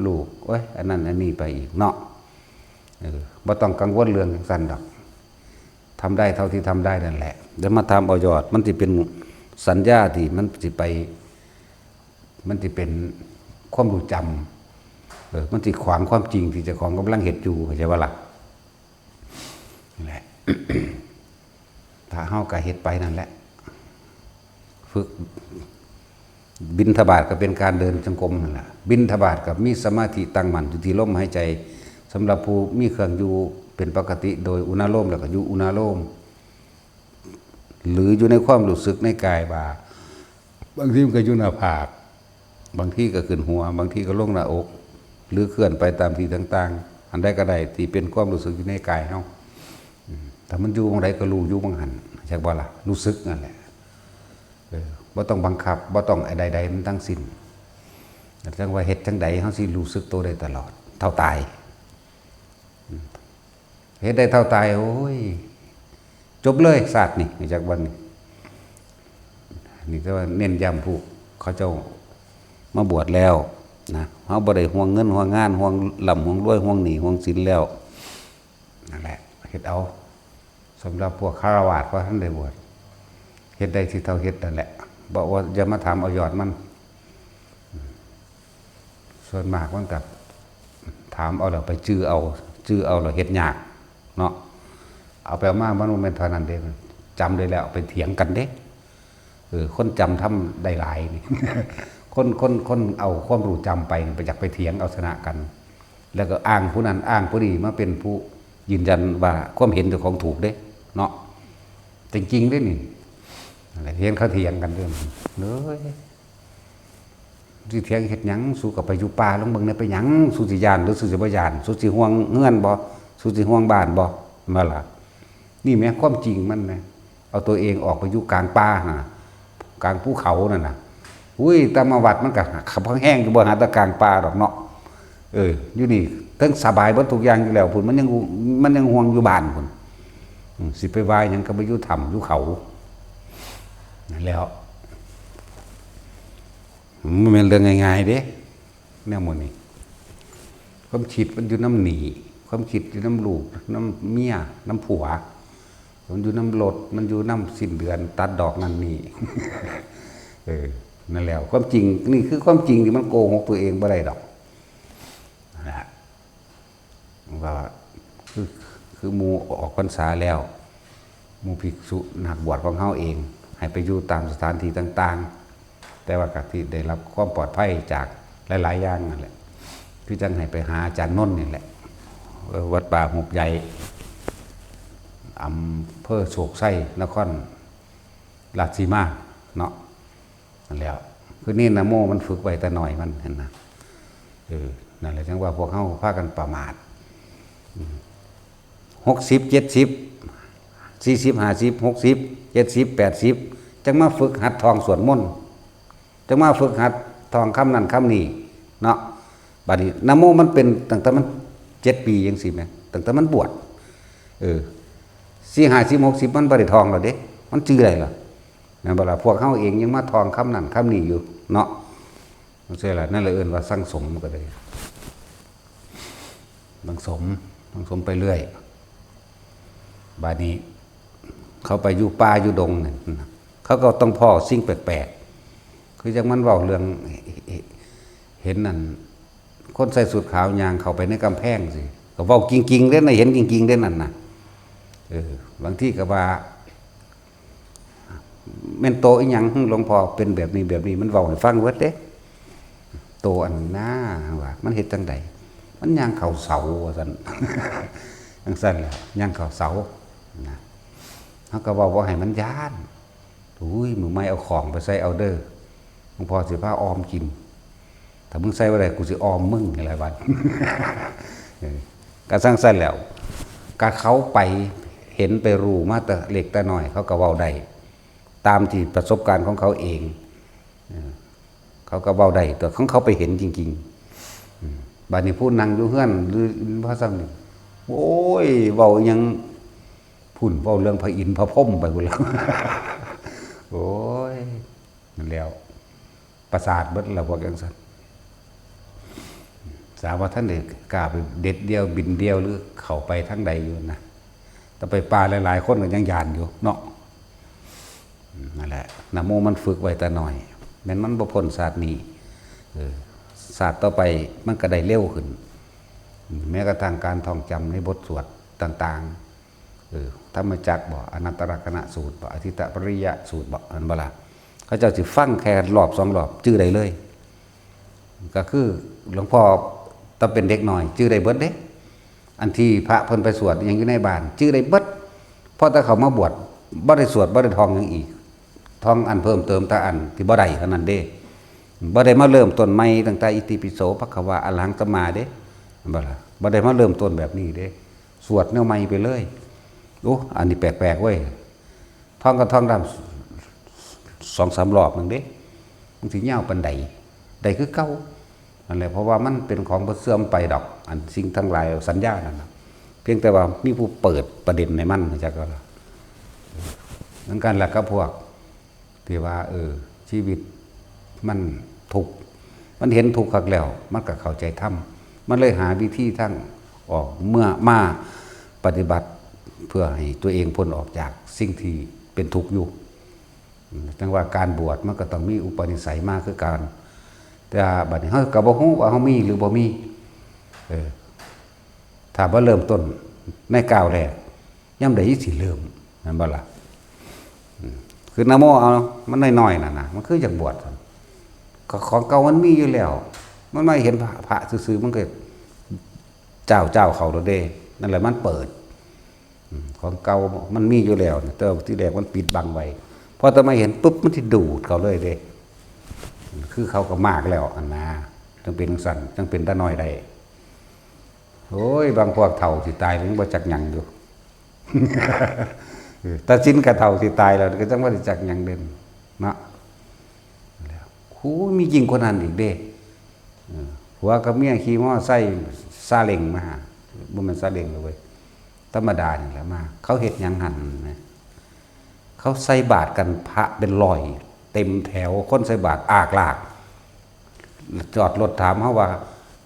ลูกโอ้ยอันนั้นอันนี้ไปอีกเนาะบ่ต้องกังวลเรื่องสั้นดอกทำได้เท่าที่ทำได้นั่นแหละเดี๋ยวมาทำเอายอดมันจะเป็นสัญญาที่มันจะเป็นความรู้จำมันติดขวางความจริงที่เจ้าของกำลังเห็นอยู่เข้าใจว่าล่ะนี่แหละ ถ้าเฮากะเฮ็ดไปนั่นแหละฝึกบิณฑบาตก็เป็นการเดินจงกรมนั่นแหละบิณฑบาตกับมีสมาธิตั้งมั่นอยู่ที่ลมหายใจสำหรับผู้มีเครื่องอยู่เป็นปกติโดยอุณาโลมแล้วก็อยู่อุณาโลมหรืออยู่ในความรู้สึกในกายว่าบางทีมันก็อยู่หน้าผาก บางที่ก็ขึ้นหัวบางที่ก็ลงหน้าอก หรือเคลื่อนไปตามที่ต่างๆอันใดก็ได้ที่เป็นความรู้สึกอยู่ในกายเฮาแต่มันอยู่บางใดก็รู้อยู่บางหันใช่บ่ล่ะรู้สึกนั่นแหละบ่ต้องบังคับบ่ต้องใดๆมันทั้งสิ้นจังว่าเฮ็ดจังใดเฮาสิรู้สึกตัวได้ตลอดเท่าตายเฮ็ดได้เท่าตายโอ้ยจบเลยศาสตร์นี่จากวันนี้นี่ก็ว่าเน้นย้ำผู้เขาเจ้ามาบวชแล้วนะเขาบ่ได้ห่วงเงินห่วงงานห่วงลำห่วงรวยห่วงหนี้ห่วงสินแล้วนั่นแหละเฮ็ดเอาสำหรับพวกคฤหัสถ์ว่าท่านได้บวชเฮ็ดได้ที่เท่าเฮ็ดนั่นแหละบอกว่าอย่ามาถามเอายอดมันส่วนมากมันกับถามเอาแล้วไปจื้อเอาแล้วเฮ็ดยากเนาะเอาไปเอามามันบ่แม่นเท่านั้นเด้จำได้แล้วไปเถียงกันเด้คนจำทำได้หลายนี่ คนเอาความรู้จำไปไปจากไปเถียงเอาชนะกัน แล้วก็อ้างผู้นั้นอ้างผู้นี้มาเป็นผู้ยืนยันว่าความเห็นตัวของถูกเด้เนาะจริงๆเด้นี่อะไรเถียงเขาเถียงกันเรื่องเลยที่เถียงเฮ็ดหยังสู้กับไปอยู่ป่าลงเบิ่งเนี่ยไปหยังสู้สิยานหรือสู้สิบ่ยานสู้สิห่วงเงื่อนบ่สู้สิห่วงบ้านบ่มาล่ะนี่แม้ความจริงมันนะเอาตัวเองออกไปอยู่กลางป่าน่ะกลางภูเขานั่นน่ะอุ้ยตามมาวัดมันก็ขับแห้งอยู่บ่หาตะกลางป่าดอกเนาะอยู่นี่ทั้งสบายเบิดทุกอย่างอยู่แล้วพุ่นมันยังห่วงอยู่บ้านพุ่นสิไปวายหยังก็ไปอยู่ถ้ำอยู่เขานั่นแล้วมันเป็นเรื่องง่ายๆเด้แนวหมดนี่ความคิดมันอยู่น้ำหนีความคิดอยู่น้ำลูกน้ำเมียน้ำผัวมันอยู่น้ำรถมันอยู่น้ำสิ้นเดือนตัดดอกนั่นนี่ นั่นแล้วความจริงนี่คือความจริงที่มันโกหกตัวเองบ่ได้ดอกนะว่าคือหมู่ออกพรรษาแล้วหมู่ภิกษุนักบวชของเฮาเองให้ไปอยู่ตามสถานที่ต่างๆแต่ว่ากะที่ได้รับความปลอดภัยจากหลายๆอย่างนั่นแหละคือจังให้ไปหาอาจารย์นนท์นี่แหละวัดป่าหกใหญ่อำเภอโศกไส้นครราชสีมาเนาะนั่นแล้วคือนี่นะโมมันฝึกไว้แต่หน่อยมันเห็นนะนั่นแหละจังว่าพวกเขาพากันประมาท60 70 40 50 60 70 80จังมาฝึกหัดทองสวดมนต์จังมาฝึกหัดทองคำนั้นคำนี้เนาะบัดนี้นะโมมันเป็นตั้งแต่มัน7 ปียังสิแม่ตั้งแต่มันบวช40 50 60มันบ่ได้ทองแล้วเด้มันจื้อได้ล่ะนั่นบ่ล่ะพวกเฮาเองยังมาทองคำนั้นคำนี้อยู่เนาะมันใช่ล่ะนั่นเลยเอิ้นว่าสังสมมันก็ได้สังสมไปเรื่อยบัดนี้เขาไปอยู่ป่าอยู่ดงนี่เขาก็ต้องพ้อสิ่งแปลกๆคือจังมันเว้าเรื่องเห็นนั่นคนใส่สูทขาวยางเข้าไปในกำแพงสิก็เว้ากิ่งๆเด้น่ะเห็นกิ่งๆเด้นั่นน่ะบางทีก็ว่าแม่นโตอีหยังหลวงพ่อเป็นแบบนี้มันเว้าให้ฟังเบิดเด้โตอันหน้าว่ามันเฮ็ดจังไดมันย่างเข้าเสาว่าซั่น จังซั่นแหละย่างเข้าเสานะเฮาก็เว้าบ่ให้มันย้านอุ้ยมึงไม่เอาของไปใส่เอาเด้อหลวงพ่อสิพาออมกินถ้ามึงใส่บ่ได้กูสิออมมึงอะไรบัด ก็จังซั่นแล้วก็เขาไปเห็นไปรู้มาแต่เล็กแต่น้อยเขาก็เว้าได้ตามที่ประสบการณ์ของเขาเองเขาก็เว้าได้แต่ของเขาไปเห็นจริงๆบัดนี้ผู้นั่งอยู่เฮือนหรือพระสังฆโอ้ยเว้ายังพุ่นเว้าเรื่องพระอินทร์พระพรหมไปพุ่นแล้ว โอ้ยนั่นแล้วประสาทเบิดแล้วพวกจังซั่นสาวว่าท่านได้กล้าไปเด็ดเดียวบินเดียวหรือเข้าไปทางใดอยู่นะแต่ไปป่าหลายๆคนก็ยังย่านอยู่เนาะนั่นแหละนะโมมันฝึกไว้แต่น้อยแม้นมันบ่พ้นศาสตร์นี้ศาสตร์ต่อไปมันก็ได้เร็วขึ้นแม้กระทั่งการท่องจำในบทสวดต่างๆธรรมจักรบ่อนัตตลกนสูตรบ่อทิฏฐปริยสูตรบ่อันบ่ล่ะเขาเจ้าสิฟังแค่รอบ2รอบจื้อได้เลยก็คือหลวงพ่อตอนเป็นเด็กน้อยจื้อได้เบิดเด้อันที่พระเพิ่นไปสวดยังอยู่ในบ้านจื้อได้เบิดพอแต่เขามาบวชบ่ได้สวดบ่ได้ท่องหยังอีกท่องอันเพิ่มเติมแต่อันที่บ่ได้เท่านั้นเด้ บ่ได้มาเริ่มต้นใหม่ตั้งแต่อิติปิโสภควาอะระหังสัมมาเด้บ่ล่ะบ่ได้มาเริ่มต้นแบบนี้เด้สวดแนวใหม่ไปเลยโอ้อันนี้แปลกๆเว้ยท่องกันท่องดำ2-3 รอบนึงเด้มันสิยาวปานใดใดคือเก่านั่นแหละเพราะว่ามันเป็นของบ่เสื่อมไปดอกอันสิ่งทั้งหลายสัญญานั่นน่ะเพียงแต่ว่ามีผู้เปิดประเด็นในมันจักก็ล่ะเหมือนกันแหละกับพวกที่ว่าชีวิตมันทุกข์มันเห็นทุกข์คักแล้วมันก็เข้าใจธรรมมันเลยหาวิธีทั้งออกเมื่อมาปฏิบัติเพื่อให้ตัวเองพ้นออกจากสิ่งที่เป็นทุกข์อยู่จังว่าการบวชมันก็ต้องมีอุปนิสัยมากคือการแต่บัดนี้เฮาก็บ่ฮู้ว่าเฮามีหรือบ่มีถ้าบ่เริ่มต้นในก้าวแรกยามใดสิเริ่มนั่นบ่ล่ะคือนะโมเอามันน้อยๆน่ะนะมันคืออยากบวชก็ของเก่ามันมีอยู่แล้วมันไม่เห็นพระซื่อๆมันก็เจ้าเขาโดดเด้นั่นแหละมันเปิดของเก่ามันมีอยู่แล้วแต่ที่แรกมันปิดบังไว้พอแต่มาเห็นปุ๊บมันสิดูดเขาเลยเด้คือเขาก็มากแล้วอันนะจังเป็นสั่นจังเป็นตาน้อยได้โอ้ยบางพวกเฒ่าสิตายยังบ่จักหยังอยู่ ตาชิ้นกระเฒ่าสิตายแล้วก็จังว่าสิจักหยังเด่นเนาะแล้วโอ้ยมีจริงคนนั้นอีกเด้ผัวกับเมียขี่มอไซค์ซาเล้งมาบ่แม่นซาเล้งเลยเว้ยธรรมดานี่แหละมาเขาเฮ็ดหยังหั่นนะเขาใส่บาตรกันพระเป็นร้อยเต็มแถวคนใส่บาตรอากลากจอดรถถามเฮาว่า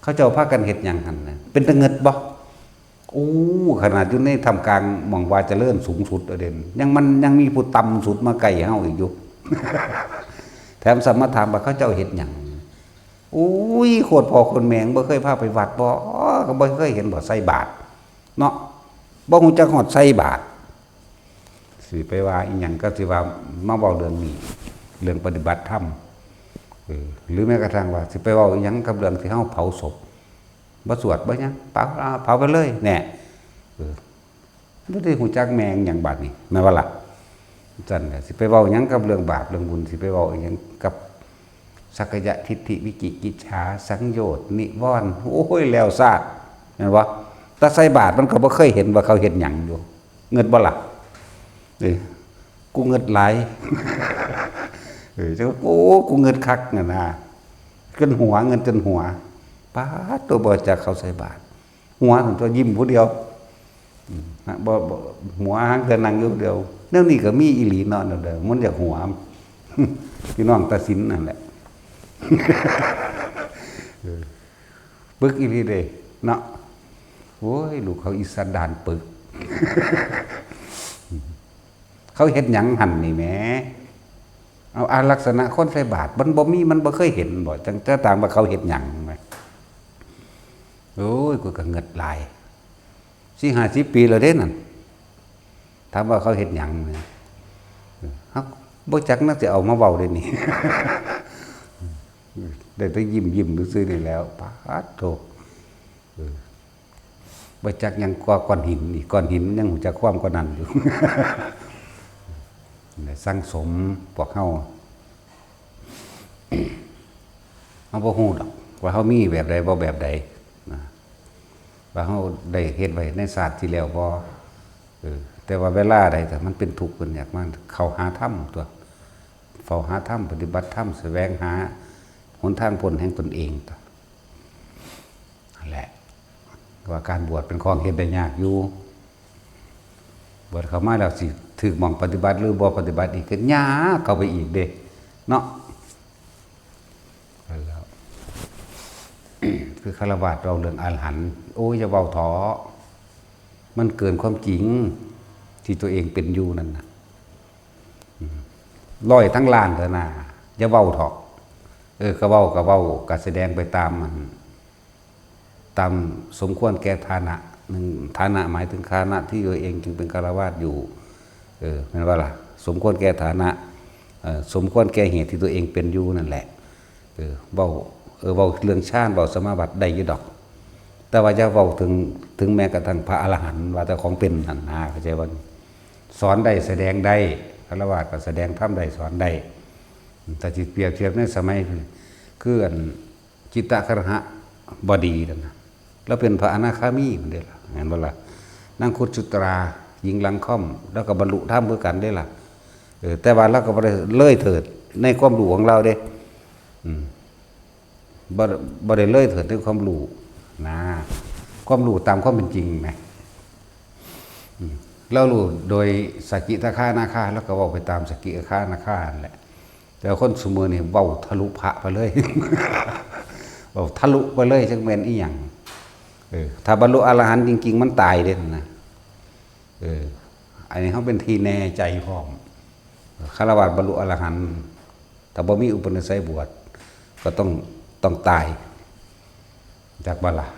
เขาเจ้าพากันเฮ็ดหยังหั่นนะเป็นตะเงิดบ่โอ้ขนาดอยู่ในทำกลางหม่องว่าเจริญสูงสุดเด่นยังมีผู้ต่ำสุดมาไกลเฮาอีกอยู่ แถมสมมาถามว่าเขาเจ้าเฮ็ดหยังโอ้ยโคตรพ่อคนแม่งบ่เคยพาไปวัดบ่ก็บ่เคยเห็นบ่ใส่บาตรเนาะบ่ฮู้จักฮอดใส่บาตรสิไปว่าอีหยังก็สิว่ามาเว้าเรื่องนี้เรื่องปฏิบัติธรรมหรือแม้กระทั่งว่าสิไปเว้าอีหยังกับเรื่องที่เฮาเผาศพบ่สวดบ่หยังเผาไปเลยแน่บ่ได้ฮู้จักแม่งหยังบาดนี้แม่นบ่ล่ะจั่นน่ะสิไปเว้าหยังกับเรื่องบาปเรื่องบุญสิไปเว้าอีหยังกับสักยะทิฏฐิวิจิกิจฉาสังโยชน์นิวรณ์โอ้ยแล้วซาดแม่นบ่แต่ใส่บาตรมันก็บ่เคยเห็นว่าเขาเฮ็ดหยังอยู่เงิดบ่ล่ะกูเงิดหลายจังโอ้กูเงิดคักน่ะนะเงินหัวเงินจนหัวป๊าดตัวบ่จักเขาใส่บาตรหัวถึงตัวยิ้มผู้เดียวบ่หัวหางแต่นั่งอยู่เดียวแนวนี้ก็มีอีหลีเนาะเด้อมันอยากหัวพี่น้องตัดสินนั่นแหละปึกอีหลีเด้เนาะโอ้ยลูกเขาอีสันดานปึกเขาเฮ็ดหยังหั่นนี่แหมเอาอาลักษณะคนใส่บาตรมันบ่มีมันบ่เคยเห็นบ่จังแต่ต่างว่าเขาเฮ็ดหยังแหมโอ้ยกูก็เงิดหลาย40-50 ปีแล้วเด้นั่นถามว่าเขาเฮ็ดหยังเฮาบ่จักน่าสิเอามาเว้าได้นี่ ได้แต่ยิ้มซื่อๆนี่แล้วปาดโธบ่จักหยังกว่าก้อนหินนี่ก้อนหินยังฮู้จักความกว่านั้นอยู่ ได้สั่งสมพวกเฮาเฮาบ่ฮู้ดอกว่าเฮามีแบบใดบ่แบบใดนะว่าเฮาได้เฮ็ดไว้ในศาสตร์ที่แล้วบ่แต่ว่าเวลาใดแต่มันเป็นทุกข์เพิ่นอยากมาเข้าหาธรรมตัวเฝ้าหาธรรมปฏิบัติธรรมแสวงหาหนทางพ้นแห่งตนเองตัวนั่นแหละว่าการบวชเป็นของเฮ็ดได้ยากอยู่บวชเข้ามาแล้วสิถึกหม่องปฏิบัติหรือบ่ปฏิบัติอีกก็ยากเข้าไปอีกเด้เนาะแล้ว คือฆราวาสเราเรื่องอรหันต์โอ้ยอย่าเว้าท้อมันเกินความจริงที่ตัวเองเป็นอยู่นั่นน่ะร้อยทั้งล้านเถอะนะอย่าเว้าท้อก็เว้าก็แสดงไปตามมันตามสมควรแก่ฐานะหนึ่งฐานะหมายถึงฐานะที่ตัวเองจึงเป็นฆราวาสอยู่แม่นว่าล่ะสมควรแก่ฐานะสมควรแก่เหตุที่ตัวเองเป็นอยู่นั่นแหละเว้าเรื่องฌานเว้าสมาบัติได้อยู่ดอกแต่ว่าจะเว้าถึงแม้กระทั่งพระอรหันต์ว่าแต่ของเป็นนั่นนะเข้าใจว่าสอนได้แสดงได้ฆราวาสก็แสดงธรรมได้สอนได้แต่จิตเปรียบเทียบในสมัย คืออันจิตตครหะบดีนั่นนะแล้วเป็นพระอนาคามีเหมือนเดิมเห็นบ่ล่ะนางคุจุตราหญิงลังค่อมแล้วก็บรรลุธรรมเพื่อกันได้ล่ะแต่ว่าเราก็บ่ได้เลยเถิดในความรู้ของเราเด้บ่ได้เลยเถิดในความรู้นะความรู้ตามความเป็นจริงไหมเรารู้โดยสกิทาคานาคาแล้วก็เว้าไปตามสกิทาคานาคานั่นแหละแต่คนซุมื้อนี่เว้าทะลุพระไปเลย เว้าทะลุไปเลยจักแม่นอีหยังถ้าบรรลุอรหันต์จริงๆมันตายเด้นะอันนี้เขาเป็นที่แน่ใจพร้อมฆราวาสบรรลุอรหันต์ถ้าบ่มีอุปนิสัยบวชก็ต้องตายจากบัลละ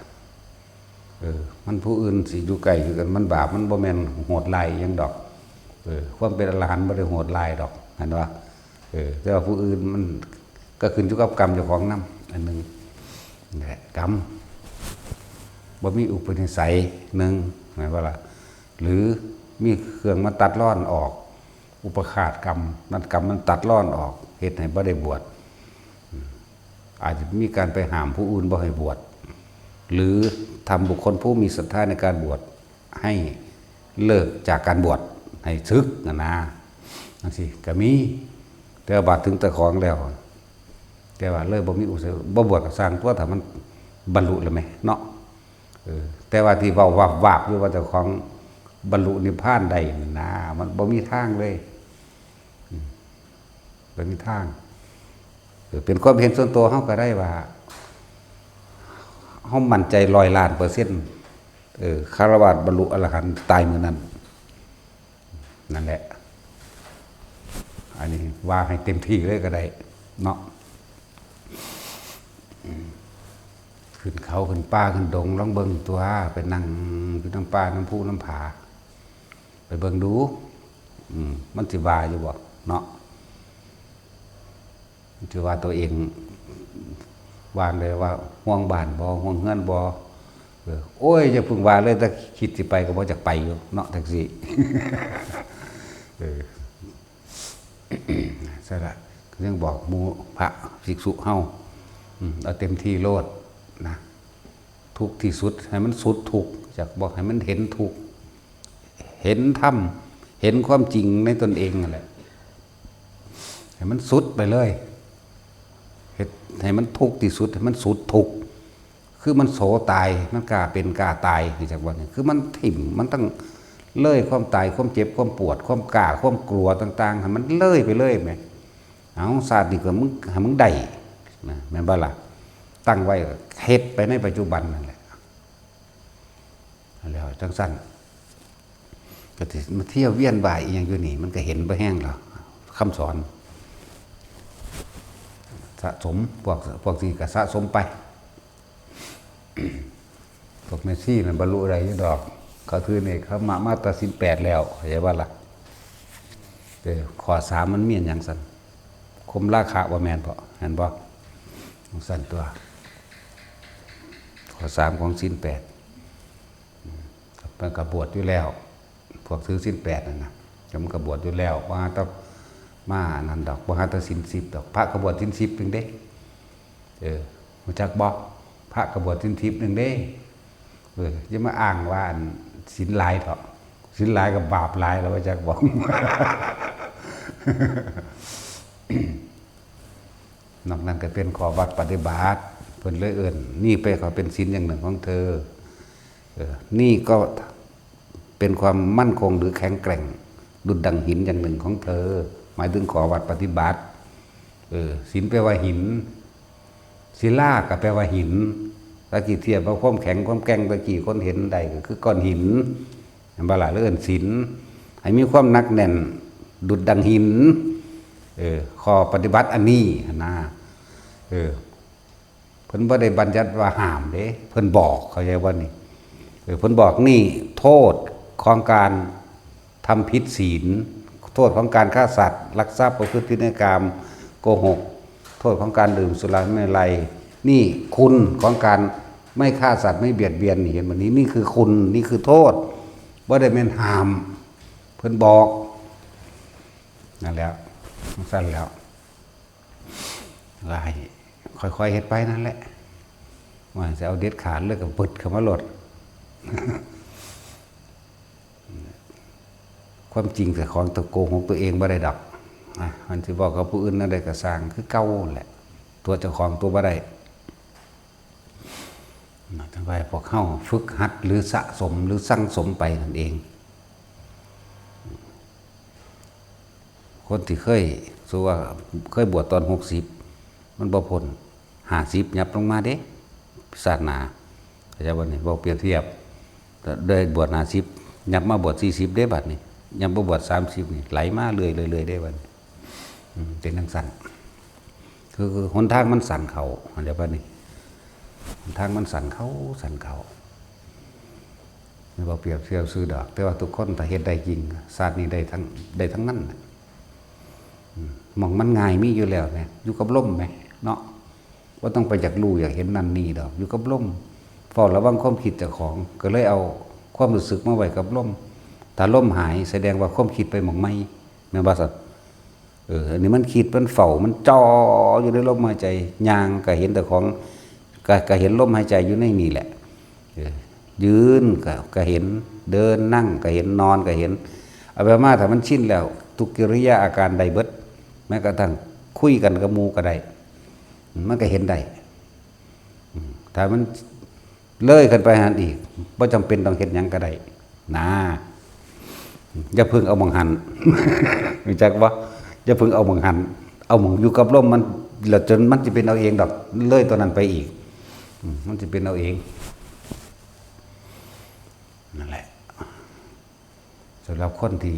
มันผู้อื่นสิอยู่ไกลคือกันมันบาปมันบ่แม่นโหดลายหยังดอกความเป็นอรหันต์บ่ได้โหดลายดอกเห็นว่าแต่ว่าผู้อื่นมันก็ขึ้นอยู่กับกรรมเจ้าของนำอันนึงแหละกรรมบ่มีอุปนิสัยหนึ่งหมายว่าล่ะหรือมีเครื่องมาตัดร่อนออกอุปขาตกรรมมันตัดร่อนออกเหตุให้บ่ได้บวชอาจจะมีการไปห้ามผู้อื่นบ่ให้บวชหรือทำบุคคลผู้มีศรัทธาในการบวชให้เลิกจากการบวชให้ซึกนะนั่นสิก็มีแต่บาดถึงตะของแล้วแต่ว่าเลยบ่มีอุตสาหบ่บวชก็สร้างตัวถ้ามันบรรลุแล้วไหมเนาะแต่ว่าที่เว้าวาบอยู่ว่าเจ้าของบรรลุนิพพานใดนะมันบ่มีทางเลยบ่มีทางเป็นความเห็นส่วนตัวเฮาก็ได้ว่าเฮามั่นใจ100%ฆราวาสบรรลุอรหันต์ตายมื้อนั้นนั่นแหละอันนี้ว่าให้เต็มที่เลยก็ได้เนาะขึ้นเขาขึ้นป่าขึ้นดงลองเบิ่งตัวไปนั่งอยู่น้ำป่าน้ำพุน้ำผาไปเบิ่งดูมันสิว่าอยู่บ่เนาะมันสิว่าตัวเองวางเลยว่าห่วงบ้านบ่ห่วงเฮือนบ่โอ้ยอย่าพึ่งว่าเลยถ้าคิดสิไปก็บ่จักไปอยู่เนาะจังซี่ใช่ละเรื่องบอกหมู่พระภิกษุเฮาเอาเต็มที่โลดนะทุกที่สุดให้มันสุดทุกจากบอกให้มันเห็นทุกเห็นธรรมเห็นความจริงในตนเองนั่นแหละให้มันสุดไปเลยให้มันทุกที่สุดให้มันสุดทุกคือมันโสตายมันกล้าเป็นกล้าตายจากวันนี้คือมันถิ่มมันต้องเลื่อยความตายความเจ็บความปวดความกล้าความกลัวต่างๆให้มันเลื่อยไปเลยไหมเอาศาสตร์นี่ก็มึงให้มึงได้นะแม่นบ่ล่ะตั้งไว้เฮ็ดไปในปัจจุบันนั่นแหละแล้วจังสั้นก็สิมาเที่ยวเวียนบ่ายอีหยังอยู่นี่มันก็เห็นบ่แห้งแล้วคำสอนสะสมพวกนี้ก็สะสมไปพวกเมสซี่มันบรรลุอะไรอยู่ดอกเขาถือนี่เขามาตรา18แล้วเข้าใจว่าล่ะข้อ3มันมีหยังซั่นคมราคะบ่แม่นเพราะเห็นบ่สั่นตัวข้อ3ของศีล8มันก็บวชอยู่แล้วพวกถือศีล8นั่นน่ะมันก็บวชอยู่แล้วว่าต้องมานั่นดอกบ่หาแต่ศีล10ดอกพระก็บวชศีล10นึงเด้รู้จักบ่พระก็บวชศีล10นึงเด้อย่ามาอ้างว่าศีลหลายเถาะศีลหลายกับบาปหลายแล้วว่าจักบ่ นอกนั้นก็เป็นข้อวัดปฏิบัติเพิ่นเลยเอิ้นนี่ไปขอเป็นศีลอย่างหนึ่งของเธอนี่ก็เป็นความมั่นคงหรือแข็งแกร่งดุจดังหินอย่างหนึ่งของเธอหมายถึงขอวัดปฏิบัติศีลแปลว่าหินศิลาก็แปลว่าหินตะกี้เทียบว่าความแข็งความแกร่งตะกี้คนเห็นได้ก็คือก้อนหินบ่ล่ะเอิ้นศีลให้มีความหนักแน่นดุจดังหินข้อปฏิบัติอันนี้นะเพิ่นบ่ได้บัญญัติว่าห้ามเด้เพิ่นบอกเข้าใจว่านี่เพิ่นบอกนี่โทษของการทำผิดศีลโทษของการฆ่าสัตว์ลักทรัพย์ประพฤติผิดในกามโกหกโทษของการดื่มสุราเมลัยนี่คุณของการไม่ฆ่าสัตว์ไม่เบียดเบียนนี่เห็นบ่นี้นี่คือคุณนี่คือโทษบ่ได้แม่นห้ามเพิ่นบอกนั่นแหละสั้นแล้วลาย ค่อยๆเฮ็ดไปนั่นแหละว่าจะเอาเด็ดขาดเลยกับปึดคำว่าหลด ความจริงแต่ของตะโกงของตัวเองบ่ได้ดับมันสิบอกกับผู้อื่นนั่นได้ก็สร้างคือเก่าแหละตัวเจ้าของตัวบ่ได้ทั้งไปพวกเข้าฝึกหัดหรือสะสมหรือสั่งสมไปนั่นเองคนที่เคยสู้ว่าเคยบวชตอน60มันบ่พ้น50ยับลงมาเด้ศาสนาเข้าใจบ่นี่บ่เปรียบเทียบได้บวช50ยับมาบวช40เด้บัดนี้ยับบ่บวช30นี่ไหลมาเรื่อยๆได้บัดนี้เป็นจังซั่นคือหนทางมันสั่นเขาเข้าใจบ่นี่หนทางมันสั่นเขาไม่บ่เปรียบเทียบซื้อดอกแต่ว่าทุกคนถ้าเฮ็ดได้จริงศาสตร์นี้ได้ทั้งนั้นมองมันง่ายมีอยู่แล้วแม่อยู่กับลมแม่เนาะว่าต้องไปอยากรู้อยากเห็นนั่นนี่ดอกอยู่กับลมเฝ้าระวังความคิดเจ้าของก็เลยเอาความรู้สึกมาไว้กับลมถ้าลมหายแสดงว่าความคิดไปหม่องไม่แม่นบ่ซั่นอันนี้มันคิดมันเฝ้ามันจ่ออยู่ในลมหายใจย่างก็เห็นแต่ของก็เห็นลมหายใจอยู่ในนี่แหละยืนก็เห็นเดินนั่งก็เห็นนอนก็เห็นเอาไปมาถ้ามันชินแล้วทุกกิริยาอาการใดเบิดแม้กระทั่งคุยกันกับหมู่ก็ได้มันก็เห็นได้ถ้ามันเลยขึ้นไปหันอีกบ่จำเป็นต้องเฮ็ดหยังก็ได้นะอย่าเพิ่งเอาบังหัน รู้จักบ่อย่าเพิ่งเอาบังหันเอาหม่องอยู่กับลมมันแล้วจนมันสิเป็นเอาเองดอกเลยตัวนั้นไปอีกมันสิเป็นเอาเองนั่นแหละสำหรับคนที่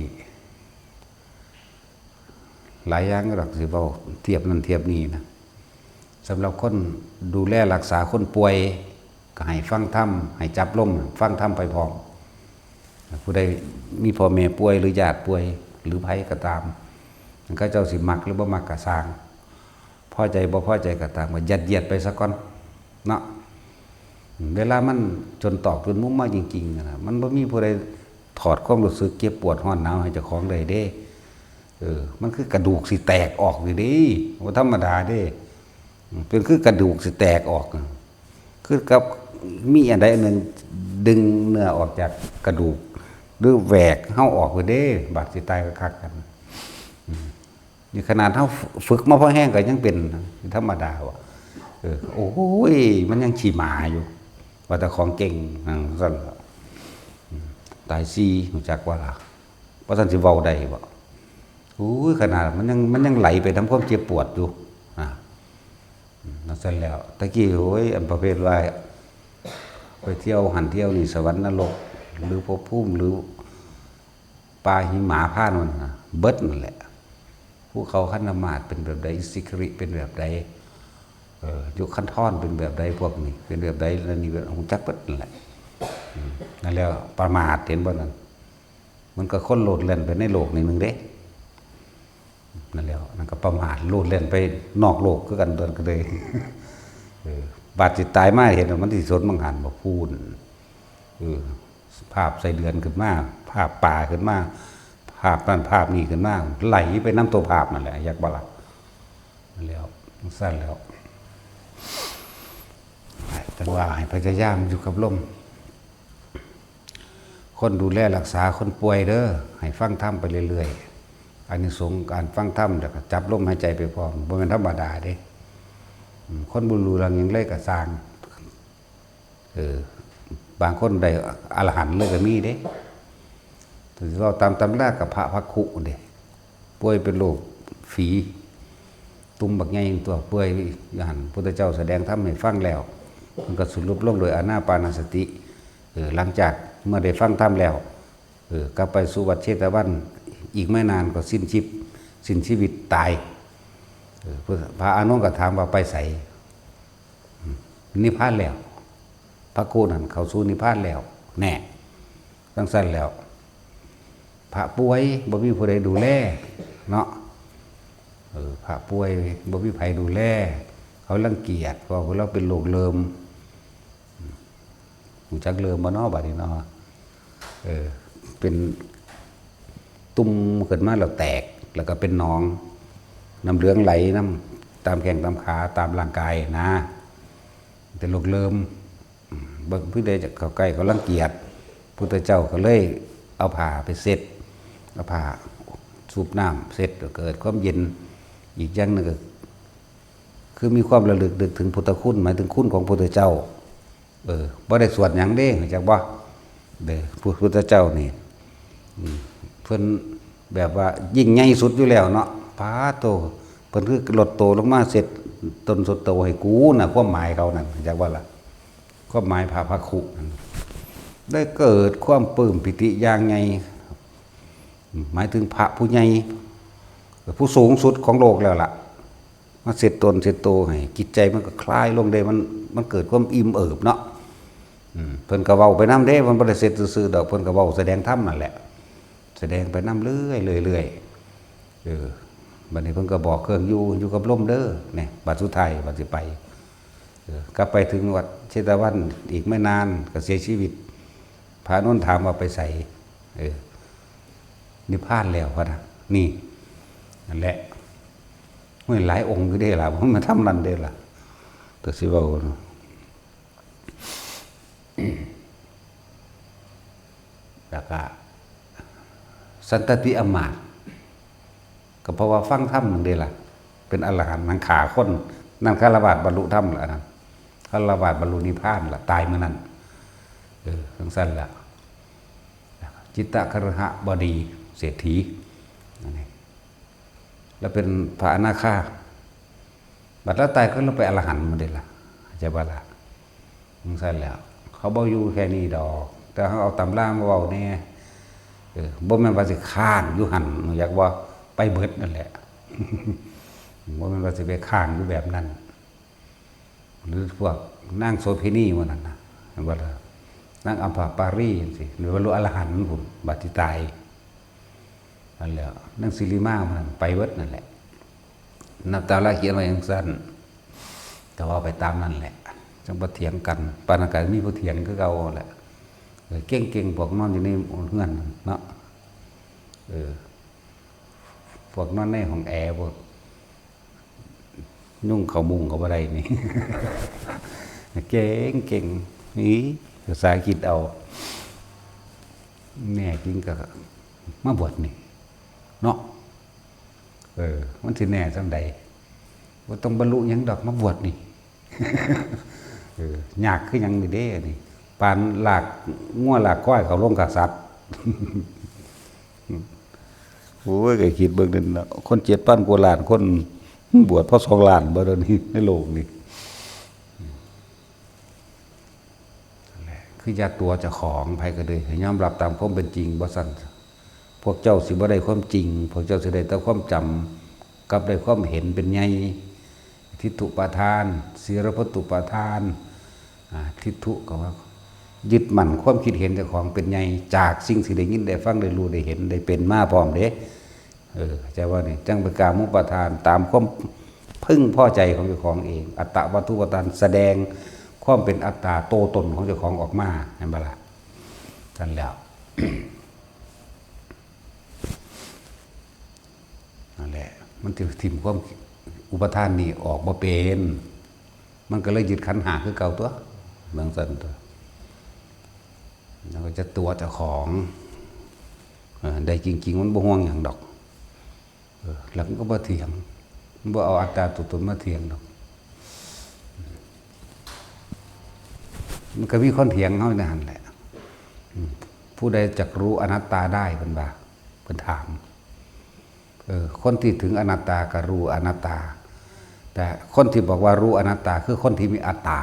หลายอย่างก็ดอกสิเว้าเทียบนั่นเทียบนี่นะสำหรับคนดูแลรักษาคนป่วยก็ให้ฟังธรรมให้จับลมฟังธรรมไปพร้อมผู้ใดมีพ่อแม่ป่วยหรือญาติป่วยหรือไผก็ตามมันก็เจ้าสิมักหรือบ่มักก็สร้างพอใจบ่พอใจก็ตามก็ยัดเยียดไปซะก่อนเนาะเวลามันจนตอกจนมุมมาจริงๆนะมันบ่มีผู้ใดถอดความรู้สึกเจ็บปวดร้อนหนาวให้เจ้าของได้เด้มันคือกระดูกสิแตกออกอยู่ดิบ่ธรรมดาเด้เป็นคือกระดูกสิแตกออกคือกับมีอันใดอันหนึ่งดึงเนื้อออกจากกระดูกหรือแหวกเฮาออกไปเด้บาดสิตายก็คักกันนี่ขนาดเฮาฝึกมาพอแห้งก็ยังเป็นธรรมดาว่ะโอ้ยมันยังขี่หมาอยู่ว่าแต่ของเก่งซั่นตายซี่รู้จักว่าล่ะว่าซั่นสิเว้าได้บ่โอ้ยขนาดมันยังไหลไปทำความเจ็บปวดอยู่นั่นเสร็จแล้วตะกี้โอ้ยอันประเภทว่าไปเที่ยวหันเที่ยวนี่สวรรค์นรกหรือภพภูมิหรือป่าหิมะพาโน่นเบิดนั่นแหละภูเขาคันธมาศเป็นแบบใดสิกริเป็นแบบใดยุคคันท่อนเป็นแบบใดพวกนี้เป็นแบบใดแล้วนี่เป็นองค์จักเบิดนั่นแหละนั่นแล้วประมาทเห็นบ่นั่นมันก็คนโลดแล่นไปในโลกนี่นึงเด้นั่นแล้วนั่นก็ประมาทโลดเล่นไปนอกโลกคือกันเดินก็เลยบาดจิตตายมาเห็นมันที่สนบังหันบ่พูนภาพใส่เดือนขึ้นมาภาพป่าขึ้นมาภาพนั่นภาพนี้ขึ้นมาไหลไปน้ำตัวภาพนั่นแหละอยากบ่ล่ะนั่นแล้วสั้นแล้วแต่ว่าให้พยายามอยู่กับลมคนดูแลรักษาคนป่วยเด้อให้ฟังธรรมไปเรื่อยๆอานิสงส์การฟังธรรมแล้วก็จับลมหายใจไปพร้อมบ่แม่นธรรมดาเด้คนบุรุษยังเลยก็สร้างบางคนได้อรหันต์เลยก็มีเด้ถือว่าตามตำรากับพระภักขุเด้ป่วยเป็นโรคฝีตุ่มบักใหญ่ตัวป่วยอยู่หั่นพุทธเจ้าแสดงธรรมให้ฟังแล้วมันก็สรุปลงโดยอานาปานสติหลังจากเมื่อได้ฟังธรรมแล้วกลับไปสู่วัดเชตวันอีกไม่นานก็สิ้นชีวิตตายพระอานนท์ก็ถามว่าไปไสนิพพานแล้วพระโคนั่นเขาสู่นิพพานแล้วแน่ตั้งสั้นแล้วพระป่วยบ่มีผู้ใดดูแลเนาะพระป่วยบ่มีไผดูแลเขารังเกียจเพราะเราเป็นโรคเริมหูจักเริมบ่เนาะบัดนี้เนาะเป็นตุ่มขึ้นมาแล้วแตกแล้วก็เป็นหนองน้ำเหลืองไหลน้ ตามแข้งตามขาตามร่างกายนะแต่โรคเริ่มบางผู้ใดจะเข้าใกล้ก็รังเกียจพุทธเจ้าก็เลยเอาผ้าไปเซ็ตเอาผ้าสูบน้ำเซ็ตก็เกิดความเย็นอีกอย่างหนึ่งก็คือมีความระลึกนึกถึงพุทธคุณหมายถึงคุณของพุทธเจ้าบ่ได้สวดหยังเด้จักบ่เด้พุทธเจ้านี่เพิ่นแบบว่ายิ่งใหญ่สุดอยู่แล้วเนาะพาโตเพิ่นคือลดโตลงมาเสร็จตนสุดโตให้กูน่ะความหมายเขานั่นจักว่าล่ะความหมายพระภักขุนั่นได้เกิดความปลื้มปิติอย่างใหญ่หมายถึงพระผู้ใหญ่ผู้สูงสุดของโลกแล้วล่ะมาเสร็จตนเสร็จโตให้จิตใจมันก็คลายลงได้มันเกิดความอิ่มเอิบเนาะเพิ่นก็เว้าไปนำเด้มันบ่ได้เสร็จซื่อๆดอกเพิ่นก็เว้าแสดงธรรมนั่นแหละแสดงไปนำเรื่อยบัดนี้เพิ่นก็บอกเครื่องอยู่กับลมเด้อเนี่ยบัดสุดท้ายบัดสิไปกลับไปถึงวัดเชตวันอีกไม่นานก็เสียชีวิตพระนนท์ถามว่าไปใส่นิพพานแล้วพะนะนี่นั่นแหละห้วยหลายองค์อยู่เด้ล่ะมันมาทำนั่นเด้ล่ะแต่สิเว้าแล้วก็สันตติอมาตย์ก็เพราะว่าฟังธรรมนั่นเด้ล่ะเป็นอรหันต์นังขาคนนั่นฆราวาสบรรลุธรรมล่ะนั่นฆราวาสบรรลุนิพพานล่ะตายเมื่อนั้นทั้งสั้นล่ะจิตตคฤหบดีเศรษฐีแล้วเป็นพระอนาคาบัดแล้วตายก็ลงไปอรหันต์มาเด้ล่ะจะว่าล่ะทั้งสั้นแล้วเขาบ่อยู่แค่นี้ดอกแต่เขาเอาตำรามาเว้าแน่บ่แม่นว่าสิค้างอยู่หั่นอยากว่าไปเบิดนั่นแหละบ่แม่นว่าสิไปค้างอยู่แบบนั้นหรือพวกนางโสเภณีว่านั่นน่ะว่าล่ะนางอัมพาปารีจังซี่หรือบรรลุอรหันต์พุ่นบัดที่ตายนั่นแหละนางสิริมามันไปเบิดนั่นแหละนับตาละเขียนไว้จังซั่นแต่ว่าไปตามนั่นแหละจังบ่เถียงกันปานนั้นก็มีผู้เถียงคือเก่าแหละเก่งๆพวกนอนอยู่ในเฮือนเนาะพวกนอนในห้องแอร์พวกนุ่งข้าวมุงก็บ่ได้นี่ เก่งนี่ภาษาอังกฤษเอาแน่จริงก็มาบวชนี่เนาะมันสิแน่จังใดบ่ต้องบรรลุหยังดอกมาบวชนี่ ยากคือหยังนี่เด้นี่ปานลากงัวลากก้อยเขาลงกับสัตว์ โอ้ยก็คิดเบิ่งนั่นน่ะคน7,000 กว่าล้านคนบวชเพราะ2 ล้านบ่เดี๋ยวนี้ในโลกนี้คืออย่าตัวเจ้าของไผก็เลยยอมรับตามความเป็นจริงบ่ซั่นพวกเจ้าสิบ่ได้ความจริงพวกเจ้าสิได้แต่ความจำกับได้ความเห็นเป็นใหญ่ทิฏฐุปาทานศีลพัตตุปาทานทิฏฐุก็ว่ายึดมั่นความคิดเห็นเจ้าของเป็นใหญ่จากสิ่งที่ได้ยินได้ฟังได้รู้ได้เห็นได้เป็นมาพร้อมเด้ใจว่านี่จังเป็นกามุปาทานตามความพึงพอใจของเจ้าของเองอัตตวัตถุปทานแสดงความเป็นอัตตาโตตนของเจ้าของออกมาเห็นบ่ล่ะนั่นแล้ว นั่นแหละมันจะทิ่มความอุปทานนี่ออกบ่เป็นมันก็เลยยึดขันธ์5คือเก่าตัวเมืองซั่นตัวแล้วก็จะตัวเจ้าของได้จริงๆมันบ่ห่วงหยังดอกแล้วมันก็บ่เถียงมันบ่เอาอัตตาตัวตนมาเถียงดอกมันก็มีคนเถียงเฮาในหั่นแหละผู้ใดจักรู้อนัตตาได้เพิ่นว่าเพิ่นถามคนที่ถึงอนัตตาก็รู้อนัตตาแต่คนที่บอกว่ารู้อนัตตาคือคนที่มีอัตตา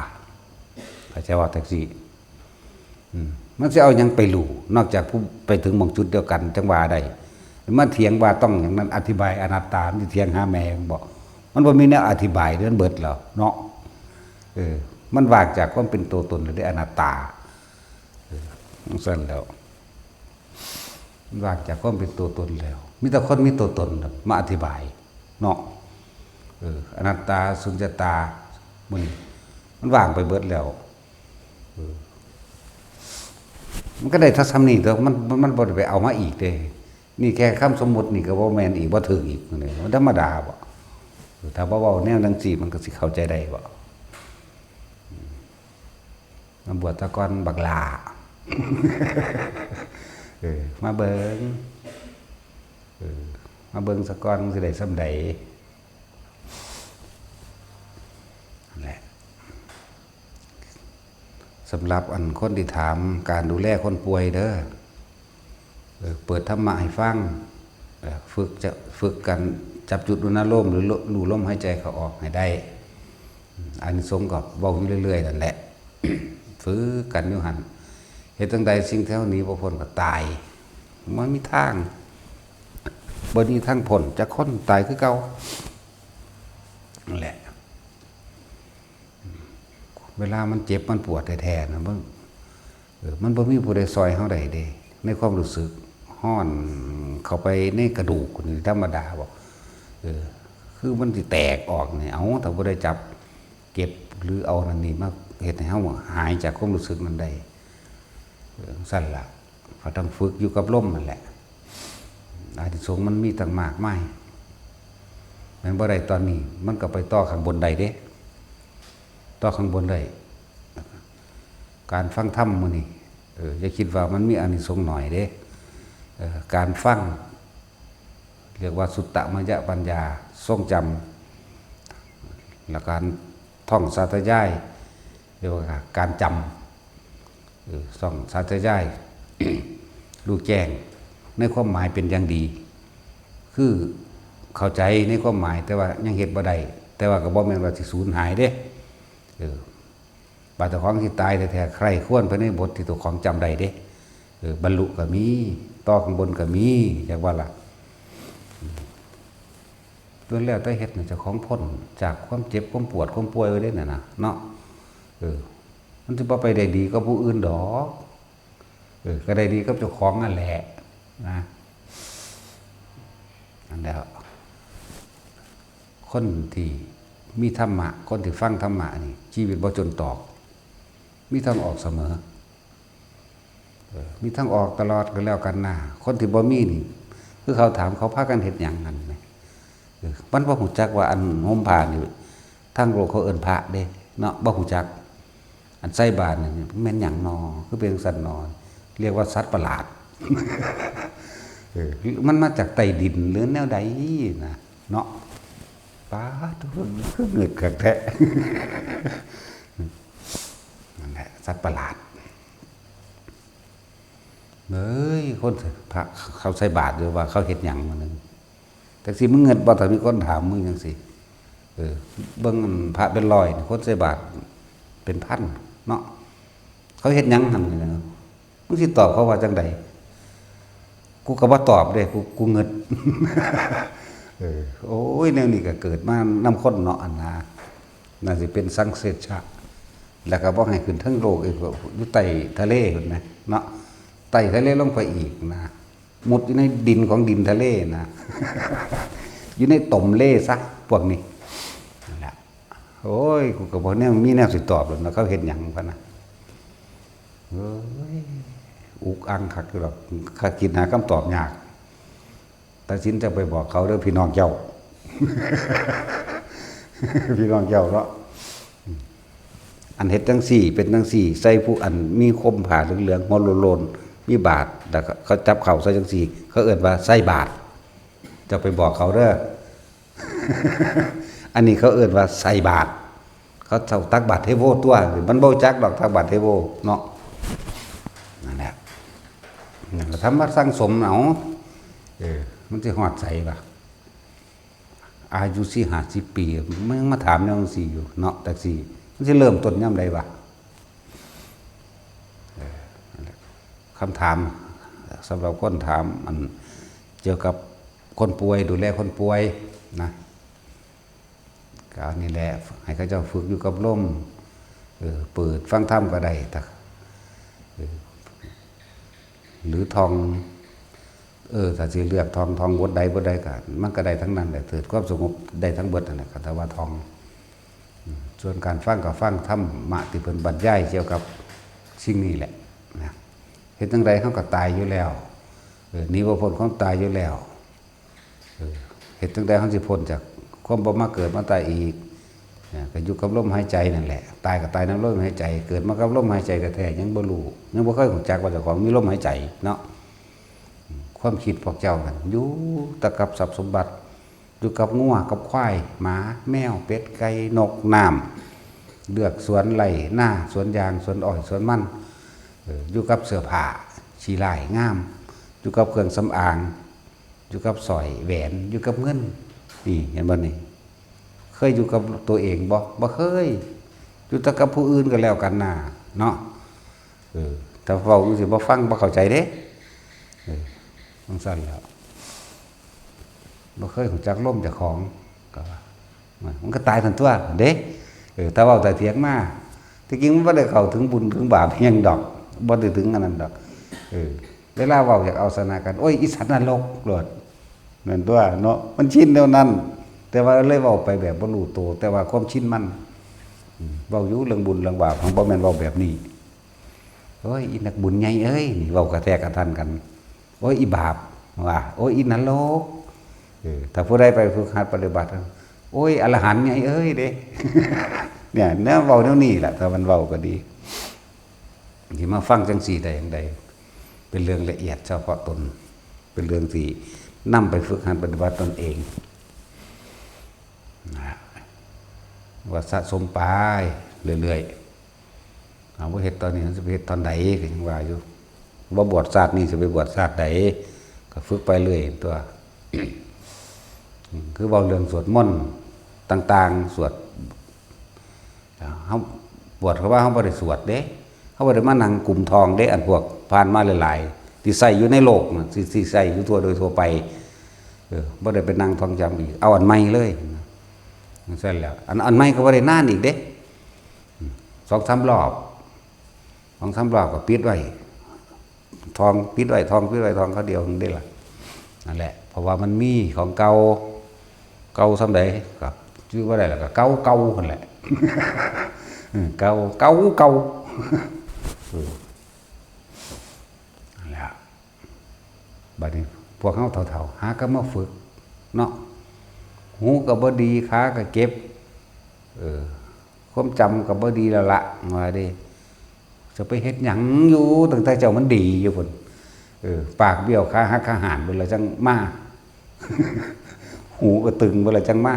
เข้าใจว่าจังซี่มันสิเอาหยังไปรู้นอกจากผู้ไปถึงหม่องจุดเดียวกันจังว่าได้มันเถียงว่าต้องอย่างนั้นอธิบายอนัตตามันเถียงหาแม่บอกมันบ่มีแนวอธิบายเรื่องเบิดแล้วเนาะมันว่างจากความเป็นตัวตนหรือได้อนัตตาสั่นแล้วมันว่างจากความเป็นตัวตนแล้วมีแต่คนมีตัวตนมาอธิบายเนาะอนัตตาสุญญตามันว่างไปเบิดแล้วมันก็ได้ทัศน์นี่แต่มันบ่ได้ไปเอามาอีกเด้นี่แค่คำสมมุตินี่ก็บ่แม่นอีกบ่ถึงอีกนี่มันธรรมดาบ่ ถ้าบ่เว้าแนวจังซี่มันก็สิเข้าใจได้บ่มาบวชแตะก่อนบักหลามาเบิ่งมาเบิ่งซะก่อนสิได้ส่ำใดนั่นแหละสำหรับอันคนที่ถามการดูแลคนป่วยเด้อเปิดธรรมะให้ฟังฝึกกันจับจุดอุณหลมหรือดูลมหายใจเข้าออกให้ได้อานิสงส์ก็เว้าอยู่เรื่อยๆนั่นแหละฝึกกันอยู่หั่นเฮ็ดจังใดสิ่งแถวนี้บ่พ้นก็ตายมันมีทางบ่มีทางพ้นจักคนตายคือเก่านั่นแหละเวลามันเจ็บมันปวดแท้ๆนะมันบ่มีผู้ใดซอยเฮาได้เด้ในความรู้สึกฮ้อนเข้าไปในกระดูกนี่ธรรมดาบ่คือมันสิแตกออกนี่เอาถ้าบ่ได้จับเก็บหรือเอานั่นนี่มาเฮ็ดให้เฮาหายจากความรู้สึกนั้นได้สั่นล่ะก็ต้องฝึกอยู่กับลมนั่นแหละอานิสงส์มันมีตั้งมากมายแม่นบ่ได้ตอนนี้มันก็ไปต่อข้างบนได้เด้ต่อข้างบนได้การฟังธรรมมื้อนี้อย่าคิดว่ามันมีอานิสงส์หน่อยเด้การฟังเรียกว่าสุตตมยปัญญาทรงจำและการท่องสาธยายเรียกว่าการจำท่องสาธยาย รู้แจ้งในความหมายเป็นอย่างดีคือเข้าใจในความหมายแต่ว่ายังเฮ็ดบ่ได้แต่ว่าก็บ่แม่นว่าสิสูญหายเด้บาดเจ้าของที่ตายแท้ๆใครควรไปในบทที่ตัวของจำได้เด้บรรลุก็มีต่อข้างบนก็มีอย่างว่าล่ะตัวแล้วแต่เฮ็ดน่ะเจ้าของพ้นจากความเจ็บความปวดความป่วยไว้ได้น่ะนะเนาะมันสิบ่ไปได้ดีก็ผู้อื่นดอกก็ได้ดีกับเจ้าของนั่นแหละนะนั่นแหละคนที่มีธรรมะคนที่ฟังธรรมะนี่ชีวิตบ่จนตอกมีทางออกเสมอมีทางออกตลอดก็แล้วกันนะคนที่บ่มีนี่คือเขาถามเขาพากันเฮ็ดหยังกันไหมมันบ่ฮู้จักว่าอันห่มผ้านี่ทางโลกเขาเอิ้นพระเด้เนาะบ่ฮู้จักอันใส่บาตรนี่แม่นหยังนอคือเป็นสัตว์นอนเรียกว่าสัตว์ประหลาดมันมาจากใต้ดินหรือแนวใดนะเนาะป้าตัวคือเงือกแท้นั่นแหละสัตว์ประหลาดคนพระเขาใส่บาตรหรือว่าเขาเฮ็ดหยังมานึงแต่สิมึงเงินบ่ถ้ามีคนถามมึงจังซี่เบิ่งพระเป็นร้อยคนใส่บาตรเป็นพันเนาะเขาเฮ็ดหยังหั่นนี่นะมึงสิตอบเขาว่าจังไดกูก็บ่ตอบเด้กูเงิดโอ้ยแนวนี้ก็เกิดมานำคนเนาะอันน่าสิเป็นสังเสชะแล้วก็บ่ให้ขึ้นทั้งโลกอีกอยู่ใต้ทะเลพุ่นนะเนาะไต่ทะเลลงไปอีกนะมุดอยู่ในดินของดินทะเลนะอยู่ในต่มเล่ซะพวกนี้นั่นแหละโอ้ยกูก็บอกเนี่ยมีแนวสิตอบหรอกนะเขาเห็นหยังกันนะอุกอังคักหรอกข้าคิดหาคำตอบยากแต่สินจะไปบอกเขาเด้อพี่น้องเจ้า พี่น้องเจ้าเนาะอันเฮ็ดจังสี่เป็นจังสี่ใส่ผู้อันมีคมผ่าเหลืองๆหัวโลนๆมีบาทแล้วเขาจับเข่าใส่จังสี่เขาเอิ้นว่าใส่บาทจะไปบอกเขาเด้อ อันนี้เขาเอิ้นว่าใส่บาทเขาเท่าตักบาทเทโวตัวมันบ่จักดอกตักบาทเทโวเนาะนั่นแหละทำมาสร้างสมเอามันสิฮอดใส่ป่ะอายุ40-50 ปีมันยังมาถามแนวจังซี่อยู่เนาะแต่สิมันจะเริ่มต้นย่ำใดวะคำถามสำหรับคนถามมันเกี่ยวกับคนป่วยดูแลคนป่วยนะการนี่แหละให้เขาเจ้าฝึกอยู่กับลมเปิดฟังธรรมก็ได้หรือทองถ้าสิเลือกทองบทใดก็มันก็ได้ทั้งนั้นแหละเกิดความสงบได้ทั้งเบิดนั่นแหละแต่ว่าทองส่วนการฟังก็ฟังธรรมะที่เพิ่นบรรยายเกี่ยวกับสิ่งนี้แหละนะเฮ็ดจังไดเฮาก็ตายอยู่แล้วหนีบ่พ้นความตายอยู่แล้วเฮ็ดจังไดเฮาสิพ้นจากค ความบ่มาเกิดมาตายอีกก็อยู่กับลมหายใจนั่นแหละตายก็ตายน้ำลมหายใจเกิดมากับลมหายใจแท้ๆยังบ่รู้ยังบ่เคยรู้จักว่าเจ้าของมีลมหายใจเนาะความคิดพวกเจ้านั่นอยู่แตะกับทรัพย์สมบัติอยู่กับงัวกับควายหมาแมวเป็ดไก่นกน้ำเลือกสวนไร่หน้าสวนยางสวนอ้อยสวนมันอยู่กับเสื้อผ้าชีลายงามอยู่กับเครื่องสำอางอยู่กับสร้อยแหวนอยู่กับเงินนี่เห็นบ่นี่เคยอยู่กับตัวเองบ่เคยอยู่แต่กับผู้อื่นก็แล้วกันน่ะเนาะแต่เว้าจังซี่บ่ฟังบ่เข้าใจเด้จังซั่นแล้วบ่เคยรู้จักลมเจ้าของก็ว่ามันก็ตายทันตัวเด้แต่เว้าแต่เถียงมาที่จริงมันบ่ได้เข้าถึงบุญถึงบาปหยังดอกบ่ได้ถึงอันนั้นดอกเวลาเว้าอยากเอาชนะกันโอ้ยอีสัตว์นรกโลดนั่นตัวเนาะมันชินแล้วนั้นแต่ว่าเลยเว้าไปแบบบ่รู้ตัวแต่ว่าความชินมันเว้าอยู่เรื่องบุญเรื่องบาปของบ่แม่นเว้าแบบนี้โอ้ยอีนักบุญใหญ่เอ้ยนี่เว้ากระแทกกระทันกันโอ้ยอีบาปว่าโอ้ยอีนรกถ้าผู้ใดไปฝึกหัดปฏิบัติโอ้ยอรหันต์ไงเอ้ยเด้ เนี่ยเนื้อเว้าแนวนี้แหละถ้ามันเว้าก็ดีที่มาฟังจังซี่ได้อย่างใดเป็นเรื่องละเอียดเฉพาะตนเป็นเรื่องที่นำไปฝึกหัดปฏิบัติตนเองว่าสะสมไปเรื่อยๆเอาว่าเฮ็ดตอนนี้จะไปเฮ็ดตอนใดก็ยังว่าอยู่ว่าบวชศาสตร์นี่จะไปบวชศาสตร์ใดก็ฝึกไปเรื่อยตัว คือเว้าเรื่องสวดมนต์ต่างๆสวดเฮาบวชเขาว่าเฮาบ่ได้สวดเด้เฮาบ่ได้มานั่งกลุ่มทองเด้อันพวกผ่านมาหลายๆที่ใส่อยู่ในโลกน่ะที่ใส่อยู่ทั่วโดยทั่วไปบ่ได้ไปนั่งท่องจำอีกเอาอันใหม่เลยจังซั่นแหล้วอันใหม่ก็บ่ได้นานอีกเด้2-3 รอบ2-3 รอบก็ปิดไว้ทองปิดไว้ทองเขาเดียวนึงได้ล่ะนั่นแหละเพราะว่ามันมีของเก่าส่ำใดก็ชื่อว่าได้ล่ะก็เก่านั่นแหละเก่านั่นแหละบัดนี้พวกเฮาเฒ่าๆหาก็มาฝึกเนาะหูก็บ่ดีขาก็เก็บความจำก็บ่ดีแล้วล่ะว่าเด้จะไปเฮ็ดหยังอยู่ตั้งแต่เจ้ามันดีอยู่พุ่นปากเบี้ยวขาหักขาหานเบิ่นละจังมาหูก็ตึงเบิ่นละจังมา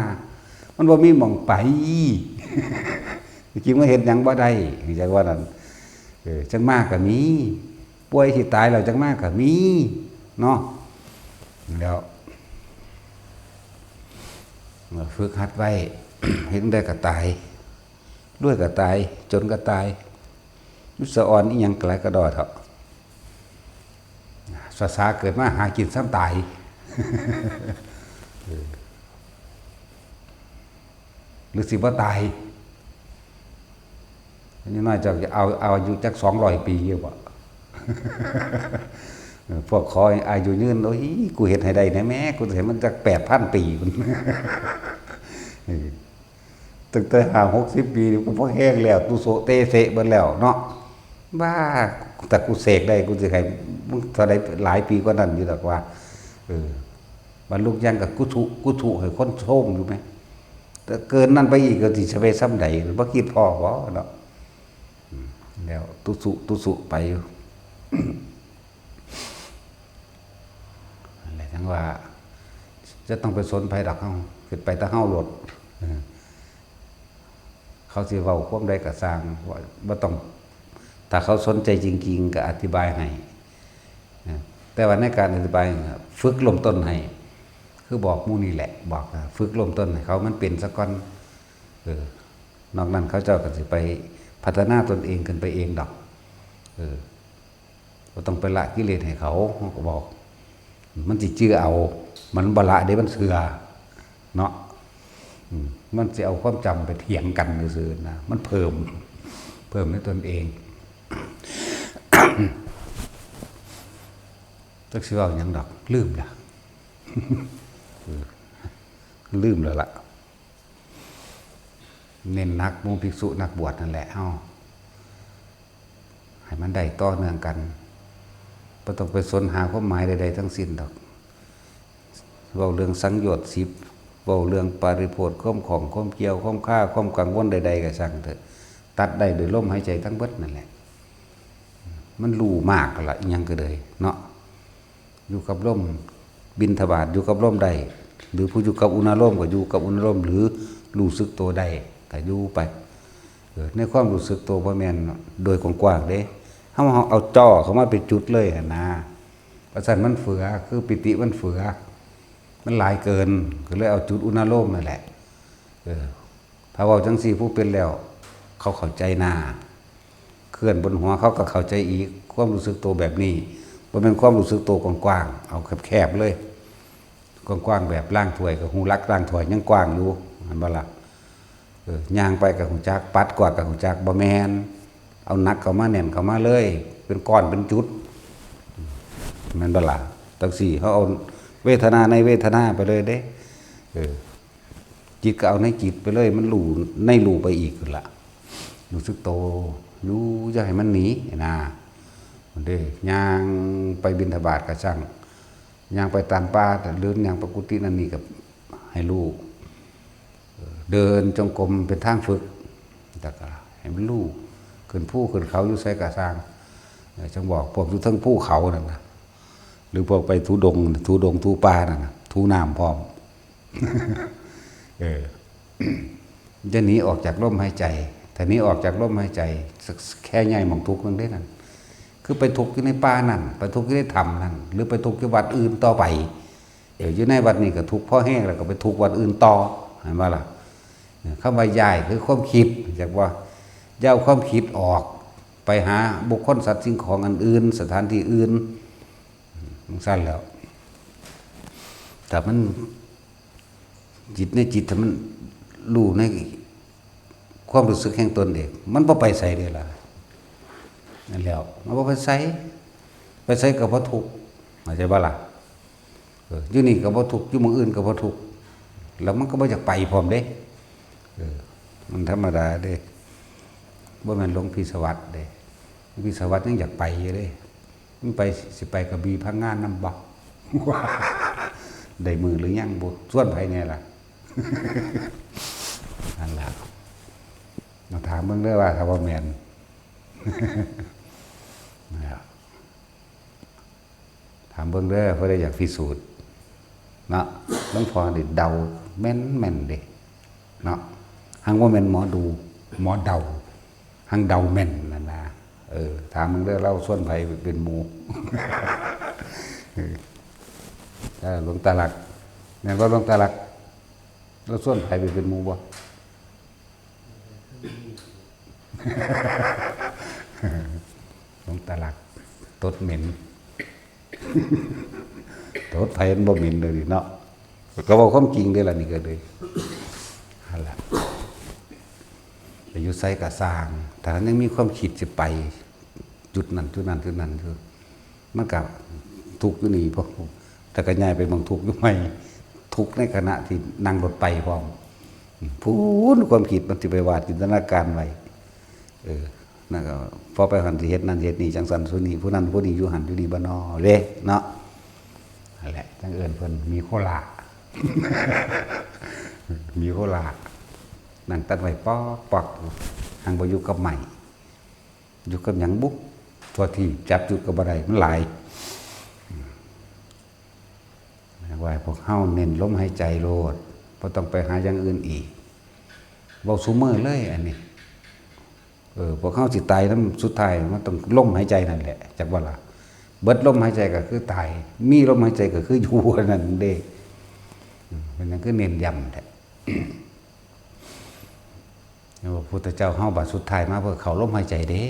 มันบ่มีหม่องไปจริงๆว่าเฮ็ดหยังบ่ได้จังว่านั่นจังมาก็มีป่วยสิตายแล้วจังมาก็มีเนาะแล้วฝึกหัดไว้ เห็นได้ก็ตายรวยก็ตายจนก็ตายยุสะอ่อนอีหยังกลายกระดอเถาะสาสาเกิดมาหากินซ้ำตาย หรือสิบ่ตายนี่น้อยจะเอาอายุจัก200 ปีอยู่บ่ พวกขออายุยืนโอ้ยกูเฮ็ดให้ได้แน่แม่กูสิให้มันจัก 8,000 ปีพุ่น ตั้งแต่50-60 ปีกูพอแห้งแล้วตุโสเตเสเบิดแล้วเนาะบ้าแต่กูเสกได้กูสิให้มึงเท่าใดหลายปีกว่านั้นอยู่ดอกว่าบรรลุยังกับกุถุให้คนชมอยู่มั้ยแต่เกินนั้นไปอีกก็สิจะไปซ้ำใดบ่คิดพอบ่เนาะแล้วตุสุไปอยู่ อะไรทั้งว่าจะต้องไปสนภัยดอกเฮาขึ้นไปแต่เฮาโลดเขาสิเว้าความใดก็สร้างบ่ต้องถ้าเขาสนใจจริงๆก็อธิบายให้แต่ว่าในการอธิบายฝึกลมต้นให้คือบอกหมู่นี่แหละบอกฝึกลมต้นให้เขามันเป็นซะก่อนนอกนั้นเขาเจ้าก็สิไปพัฒนาตนเองขึ้นไปเองดอกบ่ต้องไปละกิเลสให้เขาก็บอกมันสิเชื่อเอามันบ่ละเด้มันเชื่อเนาะมันสิเอาความจำไปเถียงกันซื่อๆนะมันเพิ่มในตนเองจักสิเว้าหยังดอกลืมล่ะ ลืมแล้วล่ะเน้นนักหมู่ภิกษุนักบวชนั่นแหละเฮาให้มันได้ต่อเนื่องกันบ่ต้องไปสนหาความหมายใดๆทั้งสิ้นดอกเว้าเรื่องสังโยชน์10 เว้าเรื่องปริโภทความของความเกี่ยวความค่าความกังวลใดๆก็ช่างเถอะตัดได้โดยลมหายใจทั้งเบิดนั่นแหละมันรู้มากละอิหยังก็เลยเนาะอยู่กับลมบินทบาทอยู่กับลมได้หรือผู้อยู่กับอุณหลมก็อยู่กับอุณหลมหรือรู้สึกตัวได้ก็อยู่ไปในความรู้สึกตัวบ่แม่นโดยกว้างๆเด้เฮาเอาจ่อเข้ามาเป็นจุดเลยนะประสาทมันเฟือคือปิติมันเฟือมันหลายเกินก็เลยเอาจุดอุณหลมนั่นแหละถ้าเว้าจังซี่ผู้เป็นแล้วเขาเข้าใจหน้าเคลื่อนบนหัวเขาก็เข้าใจอีกความรู้สึกตัวแบบนี้บ่แม่นความรู้สึกตัวกว้างๆเอาแคบๆเลยกว้างๆแบบล่างถ้วยกับหูรักล่างถ้วยยังกว้างอยู่เห็นบ่ล่ะย่างไปกับหูจักปัดกวาดกับหูจักบ่แม่นเอานักเข้ามาแน่นเข้ามาเลยเป็นก้อนเป็นจุดแม่นบ่ล่ะจังซี่เขาเอาเวทนาในเวทนาไปเลยเด้จิตก็เอาในจิตไปเลยมันรู้ในรู้ไปอีกนั่นล่ะรู้สึกโตอยู่อย่าให้มันหนีนะเด้ย่างไปบิณฑบาตก็ช่างย่างไปตามป่าหรือย่างไปกุฏินั่นนี่ก็ให้รู้เดินจงกรมเป็นทางฝึกแต่ก็ให้มันรู้ขึ้นภูขึ้นเขาอยู่ไสก็สร้างจังบอกพวกอยู่ทั้งภูเขานั่นนะหรือพวกไปทุดงทุป่านั่นนะทุน้ำพร้อมจะหนีออกจากลมหายใจแต่นี้ออกจากลมหายใจแค่ใหญ่หมองทุกข์นึงได้นั่นคือไปทุกข์อยู่ในป่านั่นไปทุกข์อยู่ในถ้ำนั่นหรือไปทุกข์อยู่วัดอื่นต่อไปอยู่ในวัดนี้ก็ทุกข์พ่อแห้งแล้วก็ไปทุกข์วัดอื่นต่อเห็นไหมล่ะคำว่าย้ายคือความคิดจากว่าย่าความคิดออกไปหาบุคคลสัตว์สิ่งของอันอื่นสถานที่อื่นมันสั้นแล้วแต่มันจิตในจิตถ้ามันรู้ในความรู้สึกแห่งตนเองมันบ่ไปใส่ได้ล่ะนั่นแล้วมันบ่ไปใส่ก็บ่ทุกข์เข้าใจบ่ล่ะอยู่นี่ก็บ่ทุกข์อยู่หม้องอื่นก็บ่ทุกข์แล้วมันก็บ่อยากไปพร้อมเด้มันธรรมดาเด้บ่แม่นหลวงพี่สวัสดิ์เด้หลวงพี่สวัสดิ์ยังอยากไปอยู่เด้มันไปสิไปกระบี่พังงานนำบ่ได้มือหรือยังบ่ส่วนไผแน่ล่ะนั่นล่ะมาถามเบิ่งเด้อว่าถ้าบ่แม่นถามเบิ่งเด้อเพิ่นได้อยากพิสูจน์เนาะหลวงพ่อนี่เดาแม่นเด้เนาะหังว่าแม่นหมอดูหมอเดาหังเดาแม่นนั่นนะถามเบิ่งเด้อเล่าส่วนไผเป็นหมู่ถ้าหลวงตาหลักแม่นบ่หลวงตาหลักแล้วส่วนไผเป็นหมู่บ่หลวงตาหลักตดเหม็นตดไผมันบ่เหม็นเลยเนาะก็บอกความจริงเด้อล่ะนี่ก็เลยนั่นล่ะไปอยู่ไสก็สร้างถ้ายังมีความคิดสิไปจุดนั้นคือมันก็ทุกข์อยู่นี่พอแต่ก็ย้ายไปบางทุกข์อยู่ใหม่ทุกข์ในขณะที่นั่งรถไปพร้อมพูนความคิดมันสิไปวาดจินตนาการไว้นั่นก็พอไปหันสิเฮ็ดนั่นเฮ็ดนี่จังซั่นซุนี่ผู้นั้นผู้นี้อยู่หันอยู่นี่บ่นอเด้เนาะนั่นแหละจังเอิ้นเพิ่นมีโคราช มีโคราชนั่งตัดไว้ปอกหังบ่อยู่กับใหม่อยู่กับหยังบุกตัวที่จับจุดก็บ่ได้มันหลายว่าพวกเฮาเน้นลมหายใจโลดบ่ต้องไปหาอย่างอื่นอีกเว้าซุมื้อเลยอันนี้พวกเขาสิตายน้ำสุดท้ายมันต้องลมหายใจนั่นแหละจากว่าล่ะเบิดลมหายใจก็คือตายมีลมหายใจก็คืออยู่นั่นเด้มันนั่นคือเน้นย้ำแท้พระพุทธเจ้าเฮาบัดสุดท้ายมาเพื่อเขาลมหายใจเด้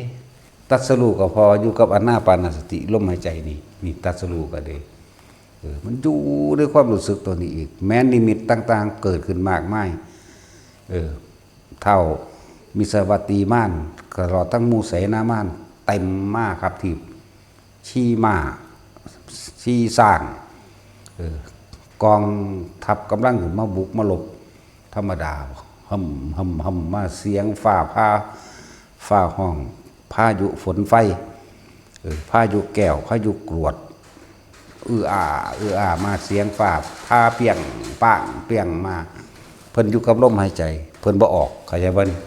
ตัดสรู้ก็พออยู่กับอานาปานสติลมหายใจนี่ตัดสรู้ก็เด้มันอยู่ด้วยความรู้สึกตัวนี้อีกแม้นิมิตต่างๆเกิดขึ้นมากมายเท่ามิสวัตตีม่านตลอดทั้งมูเสนาม่านเต็มมากครับที่ชี้มาชี้สร้างกองทัพกำลังขึ้นมาบุกมาหลบธรรมดาหำมาเสียงฟ้าห้องพายุฝนไฟพายุแก้วพายุกรวด มาเสียงฟ้าพาเปียงป้างเปียงมาเพิ่นอยู่กับลมหายใจเพิ่นบ่ออกเข้าใจบ่นี่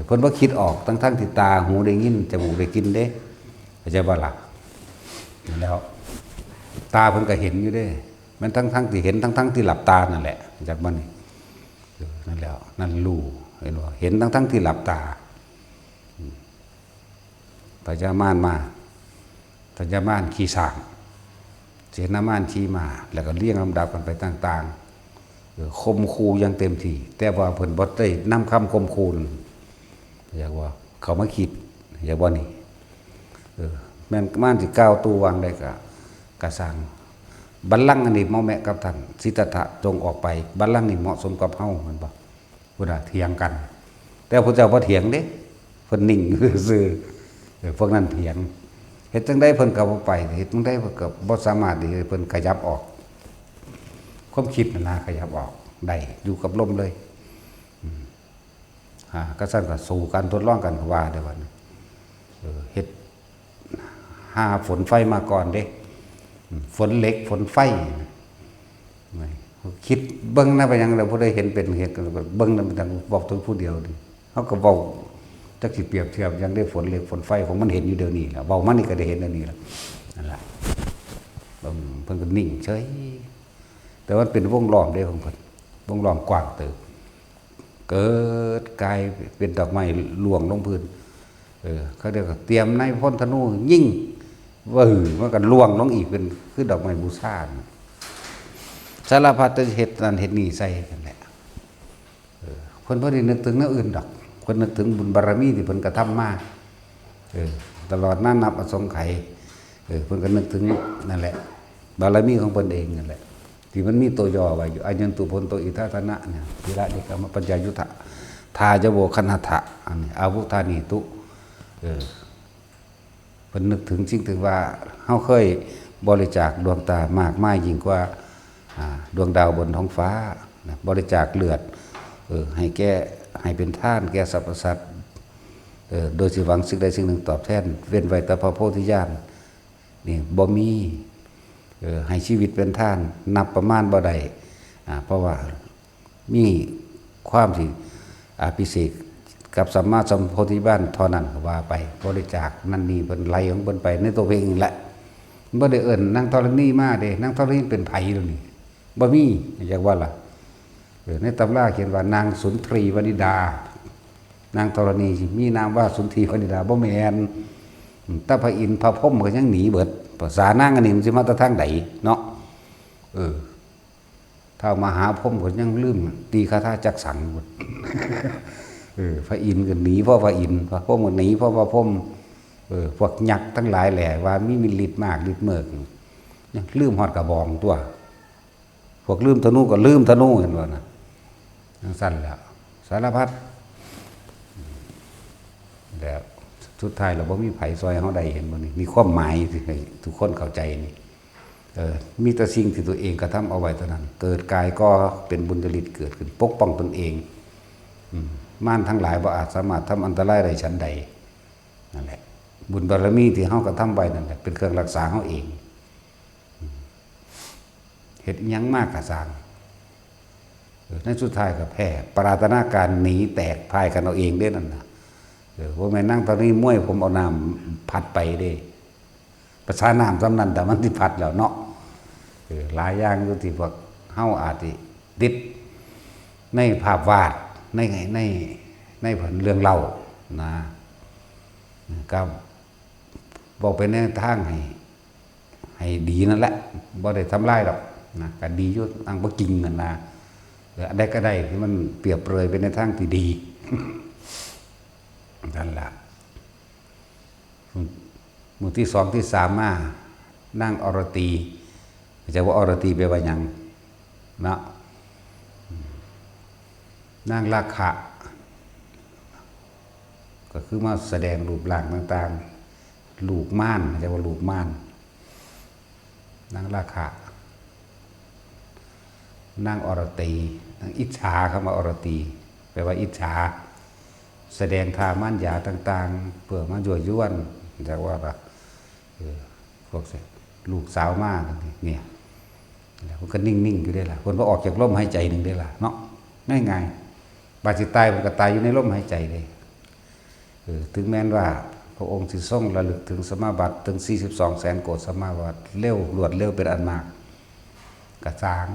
เพิ่นบ่คิดออกทั้งที่ตาหูได้ยินจมูกได้กินเด้เข้าใจบ่ล่ะแล้วตาเพิ่นก็เห็นอยู่เด้มันทั้งที่เห็นทั้งที่หลับตานั่นแหละจากบ่นี่นั่นแล้วนั่นรู้เห็นบ่เห็นทั้งที่หลับตาพญามารมาพญามารขี่ช้างเสนามารขี่ม้าแล้วก็เรียงลำดับกันไปต่างๆคมคูยังเต็มที่แต่ว่าเพิ่นบ่ได้นำคำคมคูอยากว่าเขามาคิดอยากว่านี่แม่นมารสิก้าวตู้วางได้ก็สร้างบัลลังก์อันนี้เหมาะแมะกับท่านสิทธัตถะจงออกไปบัลลังก์นี่เหมาะสมกับเฮาแม่นบ่พุ่นน่ะเถียงกันแต่พระเจ้าบ่เถียงเด้เพิ่นนิ่งซื่อพวกนั้นเถียงเฮ็ดจังได๋เพิ่นก็บ่ไปเฮ็ดจังได๋เพิ่นก็บ่สามารถที่เพิ่นขยับออกความคิดนั่นน่ะขยับออกได้อยู่กับลมเลยก็ซั่นก็สู้กันทดลองกันว่าได้ว่าเฮ็ดหาฝนไฟมาก่อนเด้ฝนเหล็กฝนไฟคิดเบิ่งนะไปยังเราบ่ได้เห็นเป็นเฮ็ดก็เบิ่งนำกันบอกถึงผู้เดียวดิเฮาก็เว้าจักสิเปรียบเทียบยังได้ฝนเหล็กฝนไฟของมันเห็นอยู่เดี๋ยวนี้ล่ะเว้ามันนี่ก็ได้เห็นเดี๋ยวนี้ล่ะนั่นล่ะเพิ่นก็นิ่งเฉยแต่ว่าเป็นวงล้อมเด้ของเพิ่นวงล้อมกว้างเติบเกิดกลายเป็นดอกไม้ล่วงลงพื้นเขาเรียกว่าเตรียมในพ่นธนูยิงมันก็ล่วงลงอีกเป็นคือดอกไม้บูชาสารพัดจะเฮ็ดนั่นเฮ็ดนี่ใส่นั่นแหละเพิ่นบ่ได้นึกถึงแนวอื่นดอกเพิ่นนึกถึงบุญบารมีที่เพิ่นกระทำมาตลอดนั้นนับอสงไขยเพิ่นก็นึกถึงนั่นแหละบารมีของเพิ่นเองนั่นแหละที่มันมีตัวย่อไว้อยู่อายันตุพลโตอิทัตนะเนี่ยพิระนิกามปัญญายุทธะทาจะโวคณทะอันนี้อาวุธานิตุเพิ่นนึกถึงสิ่งถึงว่าเฮาเคยบริจาคดวงตามากมายยิ่งกว่าดวงดาวบนท้องฟ้าบริจาคเลือดให้เป็นทานแก่สรรพสัตว์โดยสิหวังสิ่งใดสิ่งหนึ่งตอบแทนเว้นไว้แต่พระโพธิญาณนี่บ่มีให้ชีวิตเป็นทานนับประมาณบ่ได้เพราะว่ามีความที่พิเศษกับสัมมาสัมโพธิญาณเท่านั้นว่าไปบริจาคนั่นนี่เพิ่นไหลของเพิ่นไปในตัวเองแหละบ่ได้เอิ้นนางธรณีมาเด้นางธรณีเป็นไผแล้วนี่บ่มีอยากว่าล่ะในตำราเขียนว่านางสุนทรีวนิดานางธรณีมีนามว่าสุนทรีวนิดาบ่แม่นถ้าพระอินทร์พระพรหมก็ยังหนีเบิดภาษานางอันนี้มันสิมาแต่ทางใดเนาะถ้ามหาพรหมก็ยังลืมตีคาถาจักสังหมดพระอินทร์ก็หนีเพราะพระอินทร์พระพรหมก็หนีเพราะพระพรหมพวกยักษ์ทั้งหลายแหละว่ามีฤทธิ์มากฤทธิ์เมิกยังลืมฮอดกระบองตัวพวกลืมธนูก็ลืมธนูเห็นบ่น่ะจังซั่นแล้วสารพัดแล้วสุดท้ายเราบ่มีไผซอยเฮาได้เห็นบ่นี่มีความหมายที่ให้ทุกคนเข้าใจนี่มีแต่สิ่งที่ตัวเองกระทำเอาไว้เท่านั้นเกิดกายก็เป็นบุญจริตเกิดขึ้นปกป้องตนเองม่านทั้งหลายบ่อาจสามารถทำอันตรายได้ชั้นใดนั่นแหละบุญบารมีที่เฮากระทำไว้นั่นแหละเป็นเครื่องรักษาเฮาเองเฮ็ดอิหยังมากก็สร้างในสุดท้ายก็แพ้ปรารถนาการหนีแตกพ่ายกันเอาเองเด้นั่นน่ะว่าแม่นั่งตอนนี้ม้วยผมเอาน้ำพัดไปเด้ภาษาน้ำสำนันแต่มันที่พัดแล้วเนาะหลายอย่างอยู่ที่พวกเฮาอาจสิติดในภาพวาดในผลเรื่องเล่านะก็บอกไปในทางให้ดีนั่นแหละบ่ได้ทำลายหรอกนะก็ดีอยู่อังบ่จริงนั่นนะได้ก็ได้ที่มันเปรียบเปรยไปในทางที่ดีนั่นแหละหมู่ที่สองที่สามมานั่งอรตีจะว่าอรตีแปลว่าหยังนะนั่งราคะก็คือมาแสดงรูปร่างต่างๆลูกม่านจะว่าลูกม่านนั่งราคะนั่งอรตีนั่งอิจฉาคำว่าอรตีแปลว่าอิจฉาแสดงท่าม่านยาต่างๆเพื่อมายั่วยวนจะว่าพวก ลูกสาวมากเนี่ยแล้วมันก็นิ่งๆอยู่ได้ล่ะคนพอออกจากลมหายใจหนึ่งได้ล่ะเนาะง่ายๆบาดสิตายมันก็ตายอยู่ในลมหายใจเลยถึงแม้นว่าพระองค์สิทรงระลึกถึงสมาบัติถึง42 แสนโกฏสมาบัติเร็วรวดเร็วเป็นอันมากกระจาง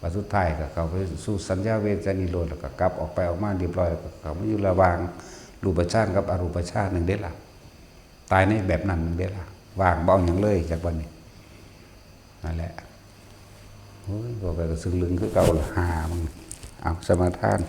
ปัจสุดท้ายก็เขาไปสู่สัญญาเวทนิโรธแล้วก็กลับออกไปออกมาเรียบร้อยแล้วก็เขามาอยู่ระหว่างรูปฌานกับอรูปฌานหนึ่งเด้ล่ะตายในแบบนั้นหนึ่งเด้ล่ะว่างเบาอย่างเลยจากวันนี้นั่นแหละโอ้ยบอกไปก็ซึ้งลึงคือเก่าหามึงเอาสมาทาน